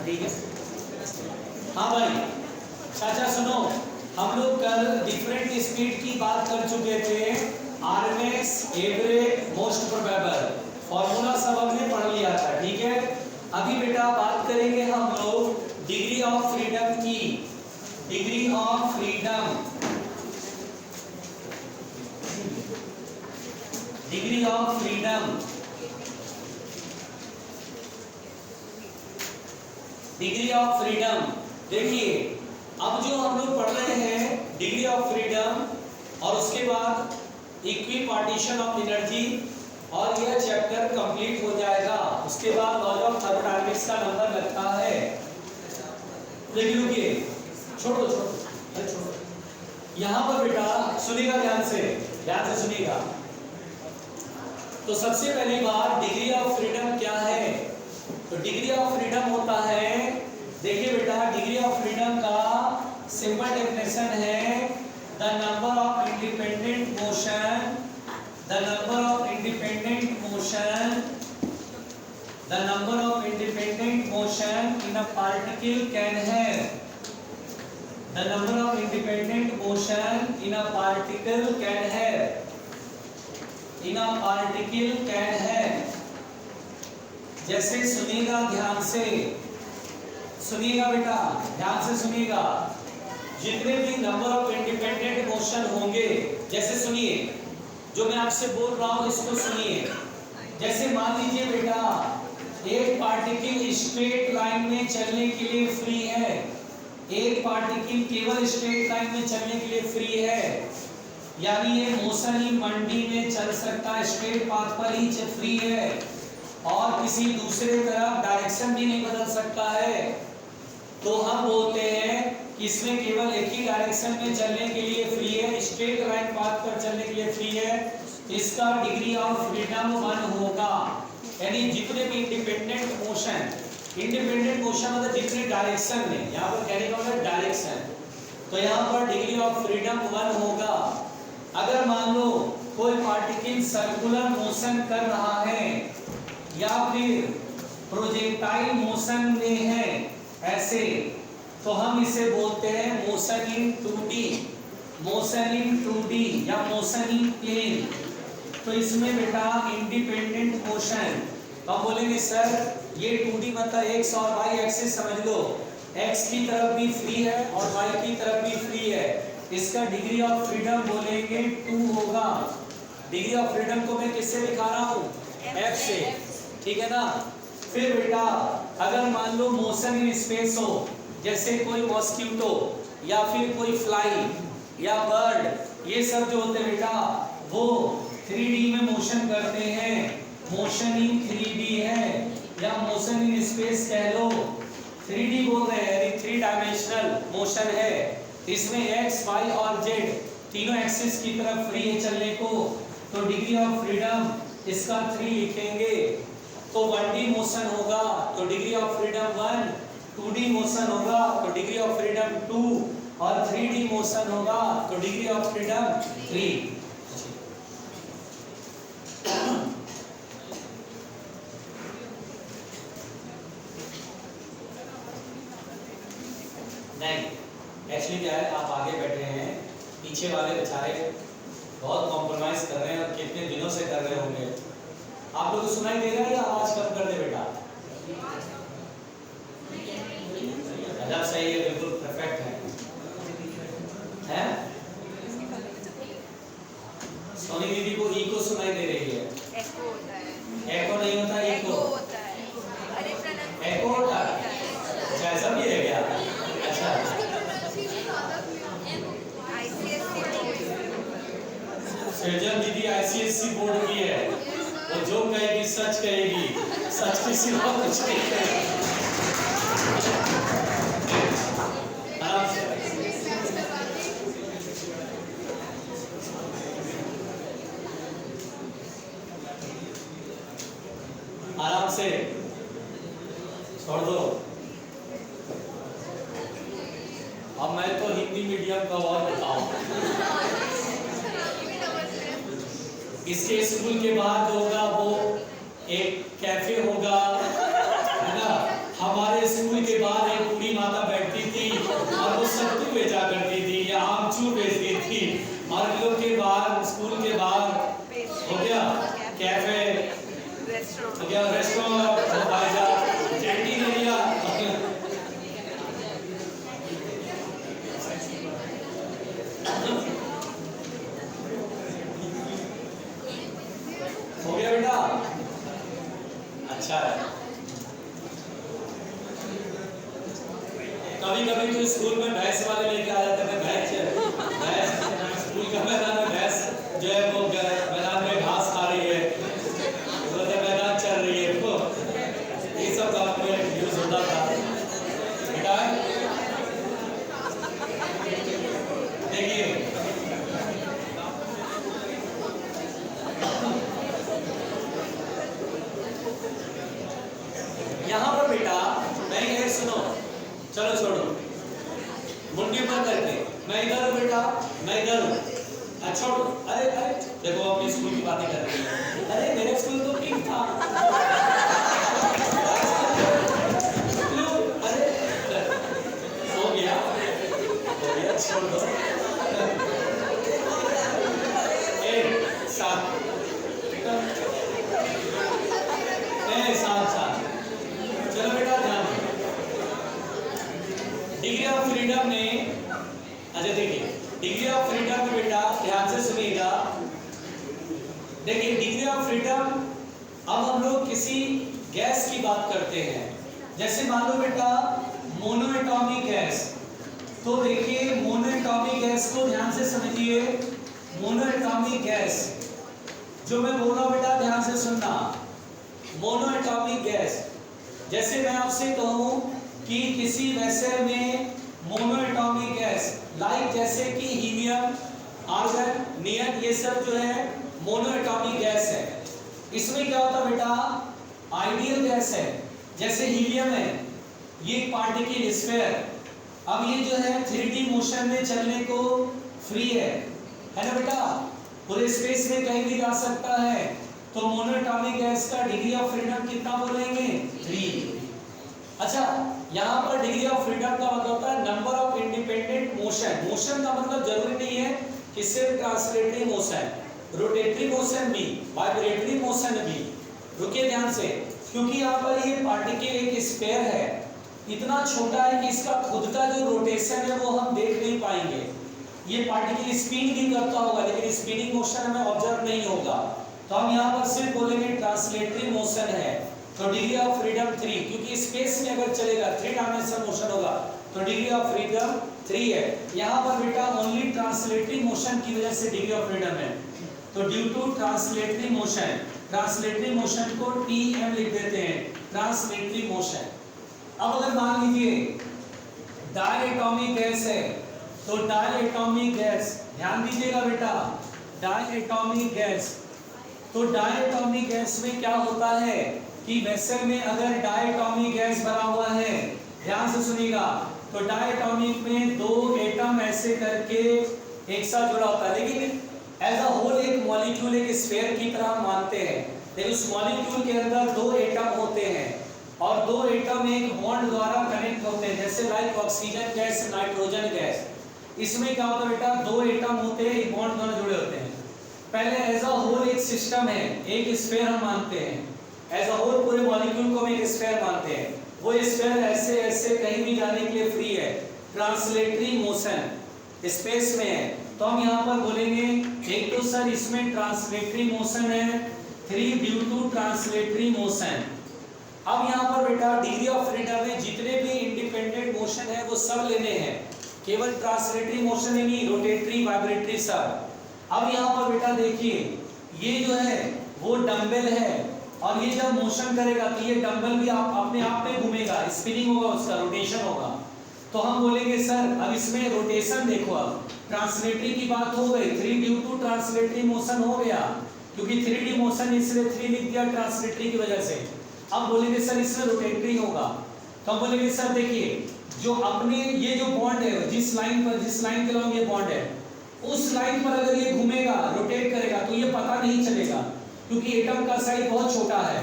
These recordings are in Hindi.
ठीक है। हाँ भाई चाचा सुनो, हम लोग कल डिफरेंट स्पीड की बात कर चुके थे, RMS, average, most probable, formula सब हमने पढ़ लिया था। ठीक है, अभी बेटा बात करेंगे हम लोग डिग्री ऑफ फ्रीडम की। Degree of freedom, degree of freedom, degree of freedom. देखिए अब जो हम लोग पढ़ रहे हैं डिग्री ऑफ फ्रीडम, और उसके बाद इक्वी पार्टीशन ऑफ एनर्जी, और यह चैप्टर कंप्लीट हो जाएगा। उसके बाद लॉज ऑफ थर्मोडायनेमिक्स का नंबर लगता है। देखिए छोड़ो छोड़ो, अरे छोड़ो, यहाँ पर बेटा सुनिएगा, ध्यान से सुनिएगा। तो सबसे पहली बात डिग्री ऑफ फ्रीडम क्या है? तो डिग्री ऑफ फ्रीडम होता है, देखिए बेटा डिग्री ऑफ फ्रीडम का सिंपल डेफिनेशन है the number of independent motion, the number of independent motion, the number of independent motion in a particle can have, the number of independent motion in a particle can have, in a particle can have. जैसे सुनिएगा, ध्यान से सुनिएगा बेटा, ध्यान से सुनिएगा, जितने भी नंबर ऑफ इंडिपेंडेंट मोशन होंगे, जैसे सुनिए जो मैं आपसे बोल रहा हूं इसको सुनिए। जैसे मान लीजिए बेटा एक पार्टिकल स्ट्रेट लाइन में चलने के लिए फ्री है, एक पार्टिकल केवल स्ट्रेट लाइन में चलने के लिए फ्री है, यानी ये मोशन ही मंडी में चल सकता है, स्ट्रेट पाथ पर ही फ्री है, और किसी दूसरे तरफ डायरेक्शन भी नहीं बदल सकता है, तो हम बोलते हैं कि इसमें केवल एक ही डायरेक्शन में चलने के लिए फ्री है, स्ट्रेट लाइन पाथ पर चलने के लिए फ्री है, इसका डिग्री ऑफ फ्रीडम 1 होगा। यानी जितने भी इंडिपेंडेंट मोशन मतलब जितने डायरेक्शन में, यहाँ पर कहने का मतलब डायरेक्शन, तो यहाँ पर डिग्री ऑफ फ्रीडम 1 होगा। अगर मान लो कोई पार्टिकल सर्कुलर मोशन कर रहा है या फिर प्रोजेक्टाइल मोशन में है ऐसे, तो हम इसे बोलते हैं motion in 2D, motion in 2D या मोशन इन प्लेन। तो इसमें बेटा इंडिपेंडेंट मोशन, तो हम बोलेंगे सर ये 2D मतलब एक्स और वाई एक्सिस समझ लो, एक्स की तरफ भी फ्री है और वाई की तरफ भी फ्री है, इसका डिग्री ऑफ फ्रीडम बोलेंगे 2 होगा। डिग्री ऑफ फ्रीडम को मैं किससे दिखा रहा हूँ? F से, ठीक है ना। फिर बेटा अगर मान लो मोशन इन स्पेस हो, जैसे कोई मॉस्किटो या फिर कोई फ्लाई या बर्ड, ये सब जो होते हैं बेटा वो 3D में मोशन करते हैं, मोशन इन 3D है, या मोशन इन स्पेस कह लो, 3D बोल रहे हैं, 3 डायमेंशनल मोशन है, इसमें एक्स वाई और जेड तीनों एक्सिस की तरफ फ्री है चलने को, तो डिग्री ऑफ फ्रीडम इसका 3 लिखेंगे। तो 1D मोशन होगा तो degree of freedom 1, 2D motion होगा तो डिग्री ऑफ फ्रीडम 2, और 3D मोशन होगा तो डिग्री ऑफ फ्रीडम 3। नहीं एक्चुअली क्या है, आप आगे बैठे हैं, पीछे वाले बेचारे बहुत कॉम्प्रोमाइज कर रहे हैं और कितने दिनों से कर रहे होंगे। आप लोग को सुनाई दे रहा है या आवाज कम कर दे बेटा? अजब सही है, बिल्कुल परफेक्ट है? सोनी दीदी को इको सुनाई दे रही है, एको नहीं होता, इको एको होता है, ऐसा भी है क्या? अच्छा सृजन दीदी ICSE बोर्ड की है, वो जो कहेगी सच कहेगी, सच के सिवा कुछ नहीं कहेगी। आराम से छोड़ दो। अब मैं तो हिंदी मीडियम का और बताऊं, इसके स्कूल के बाद होगा वो एक कैफे होगा, है ना। हमारे स्कूल के कभी कभी तो स्कूल में भैंस वाले लेके आ जाते थे, भैंस स्कूल का मैदान में भैंस जो है वो मैदान में घास खा रही है, मैदान चल रही है, तो ये सब काम में यूज होता था बेटा। देखिए यहाँ पर बेटा मैं ये सुनो, चलो छोड़ो मुंडी पर करके, मैं इधर हूँ बेटा, मैं इधर हूँ, अच्छा अरे अरे देखो अपनी स्कूल की बातें कर रही है, अरे मेरे स्कूल तो पिंक था, अरे हो गया छोड़ दो। साथ चलो बेटा ध्यान डिग्री ऑफ फ्रीडम में, अच्छा देखिए डिग्री ऑफ फ्रीडम में बेटा ध्यान से सुनिएगा। देखिए डिग्री ऑफ फ्रीडम, अब हम लोग किसी गैस की बात करते हैं, जैसे मान लो बेटा मोनोएटॉमिक गैस, तो देखिए मोनोएटॉमिक गैस को ध्यान से समझिए। मोनोएटॉमिक गैस जो मैं बोल रहा हूं बेटा ध्यान से सुनना, मोनोएटॉमिक गैस, जैसे मैं आपसे कहूं कि किसी वेसल में मोनोएटॉमिक गैस, लाइक जैसे कि हीलियम, आर्गन, नियन, ये सब जो है मोनोएटॉमिक गैस है। इसमें क्या होता है बेटा, आइडियल गैस है, जैसे हीलियम है, ये पार्टिकल स्फीयर, अब ये जो है 3D मोशन में चलने को फ्री है ना बेटा, पूरे स्पेस में कहीं भी जा सकता है। तो मोनोएटॉमिक गैस का डिग्री ऑफ फ्रीडम कितना बोलेंगे, 3। अच्छा यहाँ पर डिग्री ऑफ फ्रीडम का मतलब होता है number of independent motion. Motion का मतलब जरूरी नहीं है कि सिर्फ ट्रांसलेटरी मोशन, रोटेटरी मोशन भी, वाइब्रेटरी मोशन भी। रुकिए ध्यान से, क्योंकि यहाँ पर ये पार्टिकल एक स्फीयर है, इतना छोटा है कि इसका खुद का जो रोटेशन है वो हम देख नहीं पाएंगे। ये पार्टिकल स्पिन भी करता होगा लेकिन स्पिनिंग मोशन हमें ऑब्जर्व नहीं होगा, तो हम यहाँ पर सिर्फ बोलेंगे ट्रांसलेटरी मोशन है। तो डिग्री ऑफ फ्रीडम 3, क्योंकि स्पेस में अगर चलेगा 3 डायमेंशनल मोशन होगा, तो डिग्री ऑफ फ्रीडम 3 है। यहाँ पर बेटा ओनली ट्रांसलेटरी मोशन की वजह से डिग्री ऑफ फ्रीडम है, तो due to translatory motion, translatory motion को TM लिख देते हैं, ट्रांसलेटरी मोशन। अब अगर मान लीजिए डायएटॉमिक गैस है, तो डायएटॉमिक गैस, ध्यान दीजिएगा बेटा, डायएटॉमिक गैस, तो डायएटॉमिक गैस में क्या होता है कि वेसल में अगर डायएटॉमिक गैस भरा हुआ है, ध्यान से सुनिएगा, तो डायएटॉमिक में 2 एटम ऐसे करके एक साथ जुड़ा होता है, लेकिन एज अ होल एक मॉलिक्यूल एक स्फीयर की तरह मानते हैं, लेकिन उस मॉलिक्यूल के अंदर 2 एटम होते हैं और 2 एटम एक बॉन्ड द्वारा कनेक्ट होते हैं, जैसे like oxygen gas, nitrogen gas. इसमें क्या होता है बेटा, 2 एटम होते हैं, एक बॉन्ड द्वारा जुड़े होते हैं। पहले एज अ होल एक सिस्टम है, एक स्फीयर हम मानते हैं, एज अ होल पूरे मॉलिक्यूल को हम एक स्फीयर मानते हैं, वो स्फीयर ऐसे ऐसे कहीं भी जाने के लिए फ्री है, ट्रांसलेटरी मोशन स्पेस में है, तो हम यहाँ पर बोलेंगे एक तो सर इसमें ट्रांसलेटरी मोशन है, 3 ड्यू टू ट्रांसलेटरी मोशन। अब यहाँ पर बेटा डिग्री ऑफ फ्रीडम में जितने भी इंडिपेंडेंट मोशन है वो सब लेने हैं, केवल ट्रांसलेटरी मोशन ही नहीं, रोटेटरी, वाइब्रेटरी सब। अब यहाँ पर बेटा देखिए ये जो है वो डंबल है, और ये जब मोशन करेगा तो ये डंबल भी अपने आप में घूमेगा, स्पिनिंग होगा, उसका रोटेशन होगा। तो हम बोलेंगे सर अब इसमें रोटेशन देखो, अब ट्रांसलेटरी की बात हो गई, 3 ड्यू टू ट्रांसलेटरी मोशन हो गया, क्योंकि 3D मोशन इसलिए 3 लिख दिया ट्रांसलेटरी की वजह से। अब बोलेंगे सर इसमें रोटेटरी होगा, तो हम बोलेंगे सर देखिए जो अपने ये जो बॉन्ड है, जिस लाइन के अलॉन्ग ये बॉन्ड है, उस लाइन पर अगर ये घूमेगा, रोटेट करेगा, तो ये पता नहीं चलेगा, क्योंकि एटम का साइज बहुत छोटा है,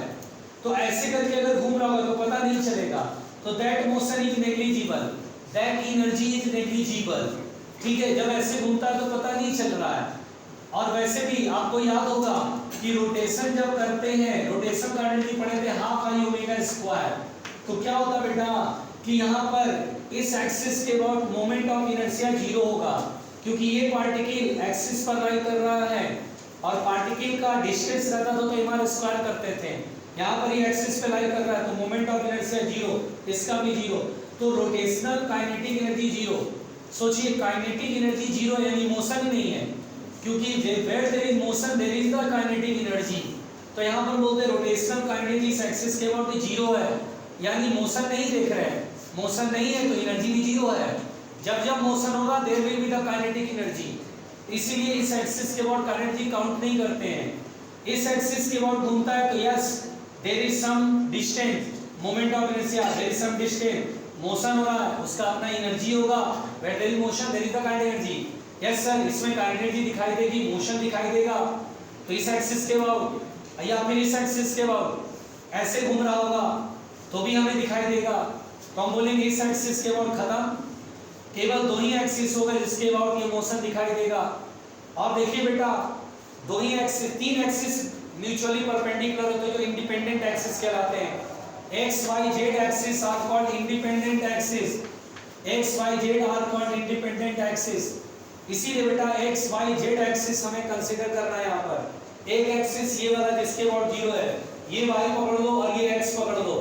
तो ऐसे करके अगर घूम रहा होगा तो पता नहीं चलेगा। तो that motion is negligible, that energy is negligible. ठीक है, जब ऐसे घूमता है तो पता नहीं चल रहा है। और वैसे भी आपको याद होगा कि रोटेशन जब करते हैं, रोटेशन का एनर्जी पढ़े थे हाफ आई ओमेगा स्क्वायर, तो क्या होता बेटा कि यहाँ पर इस एक्सिस के अबाउट मोमेंट ऑफ इनर्शिया 0 होगा, क्योंकि ये पार्टिकल एक्सिस पर लाई कर रहा है और पार्टिकल का डिस्टेंस रहता था तो एम स्क्वायर करते थे, यहाँ पर ये एक्सिस पे लाई कर रहा है तो मोमेंट ऑफ इनर्शिया 0, इसका भी 0। तो रोटेशनल काइनेटिक एनर्जी जीरो। सोचिए काइनेटिक एनर्जी जीरो यानी मोशन ही नहीं है, क्योंकि where there is motion there is the kinetic energy. तो यहाँ पर बोलते हैं रोटेशनल काइनेटिक इस एक्सिस के अबाउट जीरो है, यानी मोशन नहीं देख रहे हैं, मोशन नहीं है तो एनर्जी भी जीरो है। जब जब मोशन होगा there will be the kinetic energy, इसीलिए इस एक्सिस के अबाउट एनर्जी काउंट नहीं करते हैं। इस एक्सिस के अबाउट घूमता है तो yes there is some distance moment of inertia, there is some distance motion हो रहा है, उसका अपना एनर्जी होगा, where there is motion there is the kinetic energy. Yes sir, इसमें काइनेटिक एनर्जी दिखाई देगी, मोशन दिखाई देगा। तो इस एक्सिस के अबाउट या फिर इस एक्सिस के अबाउट ऐसे घूम रहा होगा तो भी हमें दिखाई देगा। तो हम बोलेंगे इस एक्सिस के अबाउट खत्म, केवल दो ही एक्सिस होगा जिसके अबाउट ये मोशन दिखाई देगा। और देखिए बेटा दो ही एक्सिस, तीन एक्सिस म्यूचुअली परपेंडिकुलर होते हैं जो इंडिपेंडेंट एक्सिस कहलाते हैं। X Y Z axis are called independent axis, X Y Z are called independent axis. इसीलिए बेटा एक्स वाई जेड एक्सिस हमें कंसीडर करना है। यहाँ पर एक एक्सिस ये वाला जिसके अबाउट जीरो है, ये वाई पकड़ लो और ये एक्स पकड़ लो,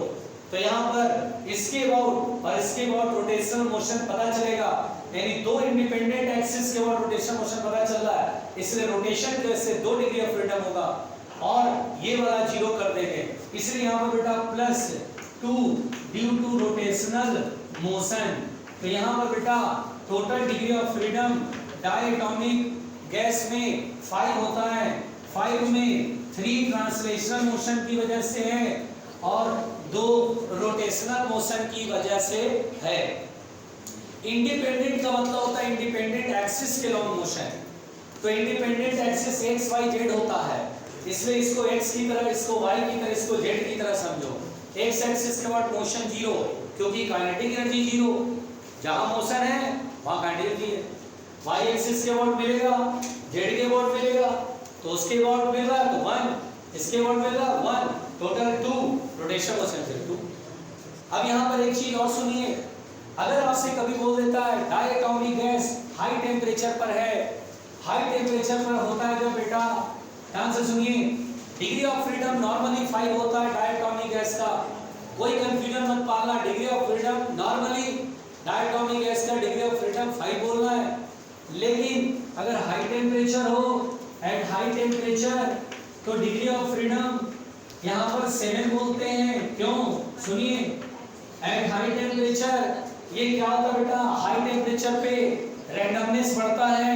तो यहाँ पर इसके अबाउट और इसके अबाउट रोटेशनल मोशन पता चलेगा, यानी दो इंडिपेंडेंट एक्सिस के अबाउट रोटेशनल मोशन पता चल रहा है, इसलिए रोटेशन की वजह से 2 डिग्री ऑफ फ्रीडम होगा और ये वाला जीरो कर देंगे। इसलिए यहाँ पर बेटा +2 ड्यू टू रोटेशनल मोशन। तो यहाँ पर बेटा total degree of freedom diatomic gas में 5 होता है, 5 में 3 ट्रांसलेशनल मोशन की वजह से है और 2 रोटेशनल मोशन की वजह से है। इंडिपेंडेंट का मतलब होता है इंडिपेंडेंट एक्सिस के लॉन्ग मोशन। तो independent axis X Y Z होता है, इसलिए इसको एक्स की तरह, इसको वाई की तरह, इसको जेड की तरह समझो। एक्स एक्सिस के बाद मोशन जीरो, क्योंकि काइनेटिक एनर्जी जीरो, जहां मोशन है वहां काइनेटिक एनर्जी है। वाई एक्सिस के बाद मिलेगा, जेड के बाद मिलेगा, तो उसके बाद मिल रहा है तो 1, इसके बाद मिल रहा 1, टोटल 2, रोटेशन मोशन से 2। अब यहाँ पर एक चीज और सुनिए, अगर आपसे कभी बोल देता है डायटोमिक गैस हाई टेम्परेचर पर है, हाई टेम्परेचर पर होता है जब बेटा, ध्यान से सुनिए, डिग्री ऑफ फ्रीडम नॉर्मली 5 होता है डायटोमिक गैस का, कोई कंफ्यूजन मत पालना। Degree of freedom normally diatomic gas का डिग्री ऑफ फ्रीडम 5 बोलना है, लेकिन अगर हाई टेम्परेचर हो, एट हाई टेम्परेचर, तो डिग्री ऑफ फ्रीडम यहाँ पर 7 बोलते हैं। क्यों? सुनिए, एट हाई टेम्परेचर ये क्या होता है बेटा, हाई टेम्परेचर पे रैंडमनेस बढ़ता है,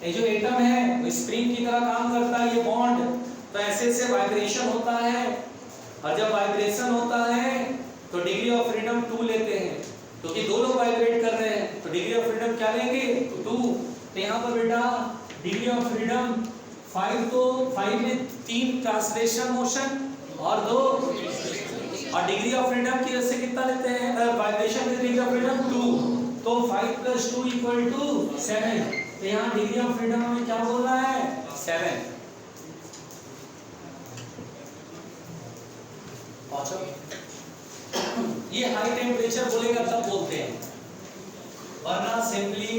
ये जो एटम है वो स्प्रिंग की तरह काम करता है, ये बॉन्ड, तो ऐसे ऐसे वाइब्रेशन होता है, और जब वाइब्रेशन होता है तो डिग्री ऑफ फ्रीडम 2 लेते हैं, क्योंकि दो लोग वाइब्रेट कर रहे हैं, तो डिग्री ऑफ फ्रीडम क्या लेंगे, 2। तो यहाँ पर बेटा डिग्री ऑफ फ्रीडम 5, तो 5 में 3 ट्रांसलेशन मोशन और 2, और डिग्री ऑफ फ्रीडम की वजह से कितना लेते हैं, वाइब्रेशन में डिग्री ऑफ फ्रीडम 2, तो 5 + 2 = 7। तो यहाँ डिग्री ऑफ फ्रीडम हमें क्या बोल रहा है, 7। ये हाई टेम्परेचर बोलेगा तब बोलते हैं, वरना सिंपली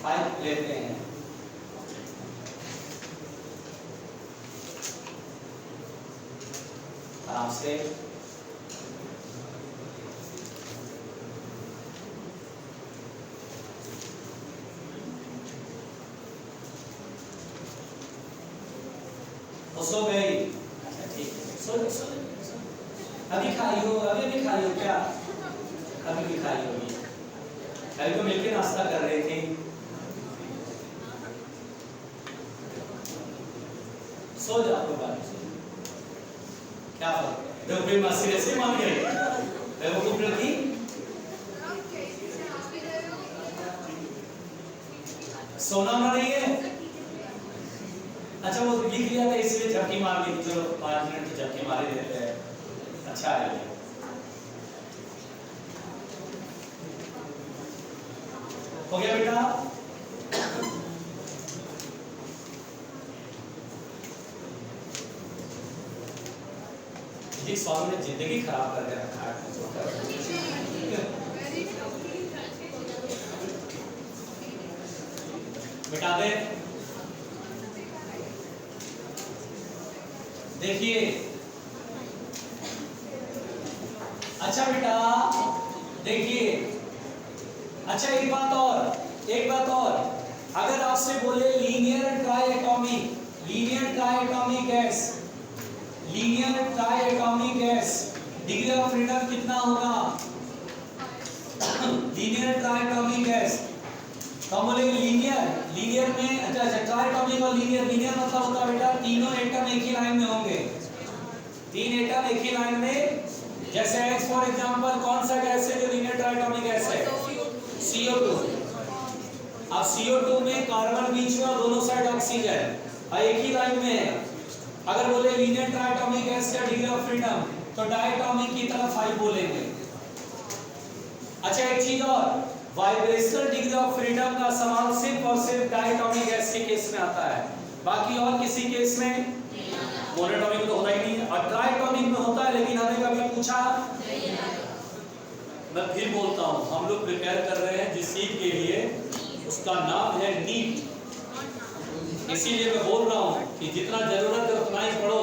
5 लेते हैं। आराम से सो गई, ठीक है, सो अभी खाई हो, अभी खाई हो क्या, अभी भी खाई होगी, कल को मिलकर नाश्ता कर रहे थे, सो जाओ कोई बात नहीं, क्या फर्क है, जब मासी ऐसे मान गए बेवकूफ लड़की, सोना नहीं है, अच्छा वो लिख लिया था इसलिए झपकी मार दी, चलो 5 मिनट की झपकी मार ही देते हैं, अच्छा है। हो गया बेटा, फिजिक्स वालों ने जिंदगी खराब कर दिया रखा है, मिटा दे। देखिए अच्छा बेटा देखिए, अच्छा एक बात और, अगर आपसे बोले linear triatomic gas degree of freedom कितना होगा? लीनियर ट्राइएटॉमिक गैस तो हम बोलेंगे लीनियर में, अच्छा ट्राइएटॉमिक और लीनियर मतलब होता है बेटा तीनों एटम एक ही लाइन में होंगे, 3 एटम एक ही लाइन में। जैसे X फॉर एग्जांपल कौन सा गैस है जो लीनियर ट्राइएटॉमिक गैस है? CO2। अब CO2 में कार्बन बीच में और दोनों साइड ऑक्सीजन और एक ही लाइन में है। अगर बोले लीनियर ट्राइएटॉमिक गैस का डिग्री ऑफ फ्रीडम तो डायटॉमिक की तरफ 5 बोलेंगे। अच्छा एक चीज और, वाइब्रेशनल डिग्री ऑफ फ्रीडम का सवाल सिर्फ और सिर्फ डायटॉमिक गैस के केस में आता है, बाकी और किसी केस में मोनोटॉमिक तो होता ही नहीं है, और ट्राइटॉमिक में होता है लेकिन हमें कभी पूछा नहीं। मैं फिर बोलता हूँ, हम लोग प्रिपेयर कर रहे हैं जिस चीज के लिए उसका नाम है नीट, इसीलिए मैं बोल रहा हूँ कि जितना जरूरत है उतना ही पढ़ो।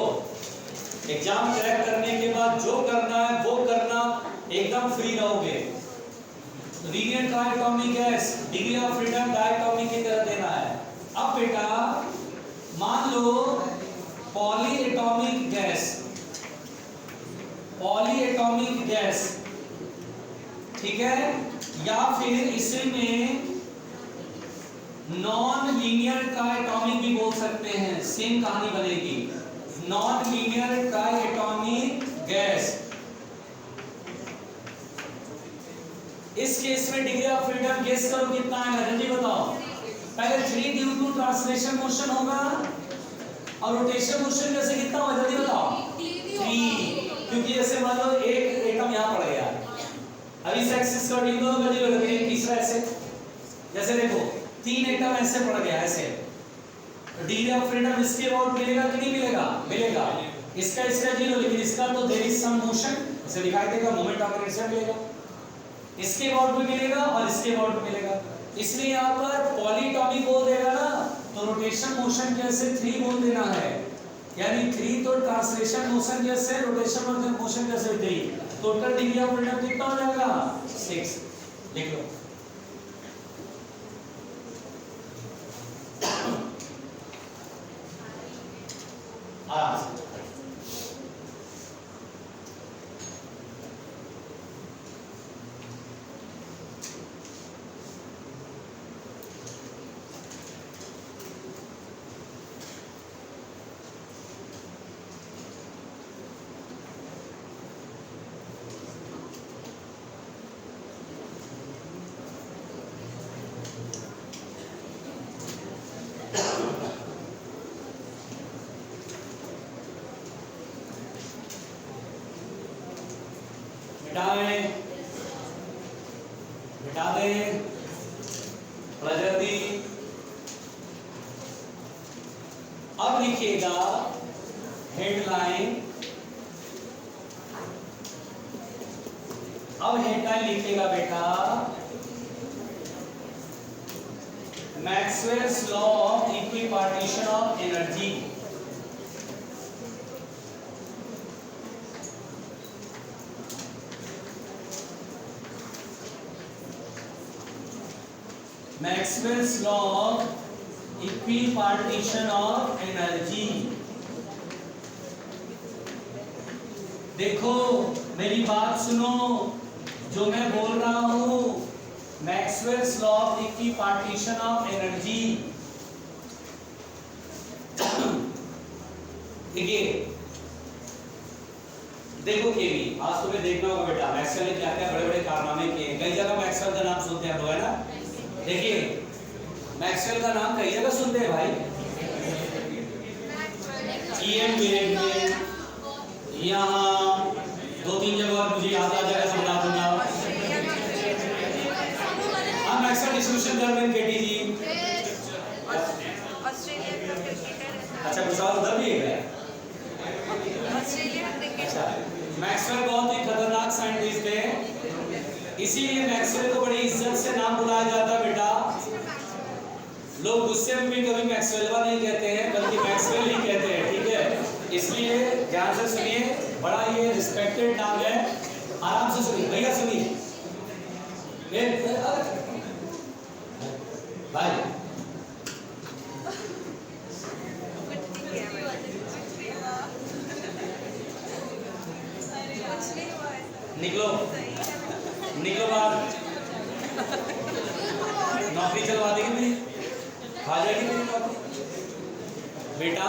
एग्जाम क्रैक करने के बाद जो करना है वो करना, एकदम फ्री रहोगे। Linear triatomic gas degree of freedom diatomic की तरह देना है। अब बेटा मान लो पॉलीएटॉमिक गैस, ठीक है, या फिर इसी में नॉन लीनियर ट्राइएटॉमिक भी बोल सकते हैं, सेम कहानी बनेगी। नॉन लीनियर ट्राइएटॉमिक गैस, इस केस में डिग्री ऑफ फ्रीडम गेस करो कितना है, जल्दी बताओ। पहले 3 ड्यू टू ट्रांसलेशन मोशन होगा और रोटेशन मोशन जैसे कितना होगा, जल्दी बताओ। 3, क्योंकि जैसे मान लो एक एटम यहां पड़ गया, अब इस एक्सिस का इन दोनों का जीरो लगेगा, तीसरा ऐसे, जैसे देखो 3 एटम ऐसे पड़ गया ऐसे, डिग्री ऑफ फ्रीडम इसके अबाउट मिलेगा कि नहीं मिलेगा। इसका जीरो, लेकिन इसका तो देयर इज सम मोशन, इसे दिखाई देगा, मोमेंट ऑफ इनर्शिया मिलेगा, इसके अबाउट भी मिलेगा और इसके अबाउट भी मिलेगा। इसलिए यहाँ पर पॉलीटॉमिक बोल देगा ना तो रोटेशन मोशन जैसे 3 बोल देना है, यानी 3 तो ट्रांसलेशन मोशन जैसे, रोटेशन मोशन जैसे 3, टोटल डिग्री ऑफ फ्रीडम कितना हो जाएगा? 6। लिख लो। आराम से मिटा दे प्रगति। अब लिखिएगा हेडलाइन, लिखिएगा बेटा Maxwell's law of equipartition of energy. Maxwell's law of equipartition of energy। देखो मेरी बात सुनो, जो मैं बोल रहा हूं Maxwell's law of equipartition of energy। देखिए देखो केवी, आज तुम्हें देखना होगा बेटा मैक्सवेल ने क्या क्या बड़े बड़े कारनामे किए। कई जगह मैक्सवेल का नाम सुनते हैं लोग, है ना। देखिए मैक्सवेल का नाम कई जगह सुनते हैं भाई, यहाँ 2-3 जगह और मुझे याद आ जाएगा तो बता दूंगा। हम मैक्सवेल डिस्ट्रीब्यूशन कर रहे हैं केटी जी। अच्छा कुछ और उधर भी है। अच्छा मैक्सवेल बहुत ही खतरनाक साइंटिस्ट थे, इसीलिए मैक्सवेल को बड़ी इज्जत से नाम बुलाया जाता है बेटा। लोग गुस्से में भी कभी मैक्सवेलवा नहीं कहते हैं बल्कि मैक्सवेल ही कहते हैं, ठीक है। इसलिए ध्यान से सुनिए, बड़ा ये रिस्पेक्टेड नाम है आराम से सुनिए भैया, सुनिए भाई। निकलो निकलो बाहर, नौकरी चलवा देगी मेरी, आ जाएगी मेरी नौकरी। बेटा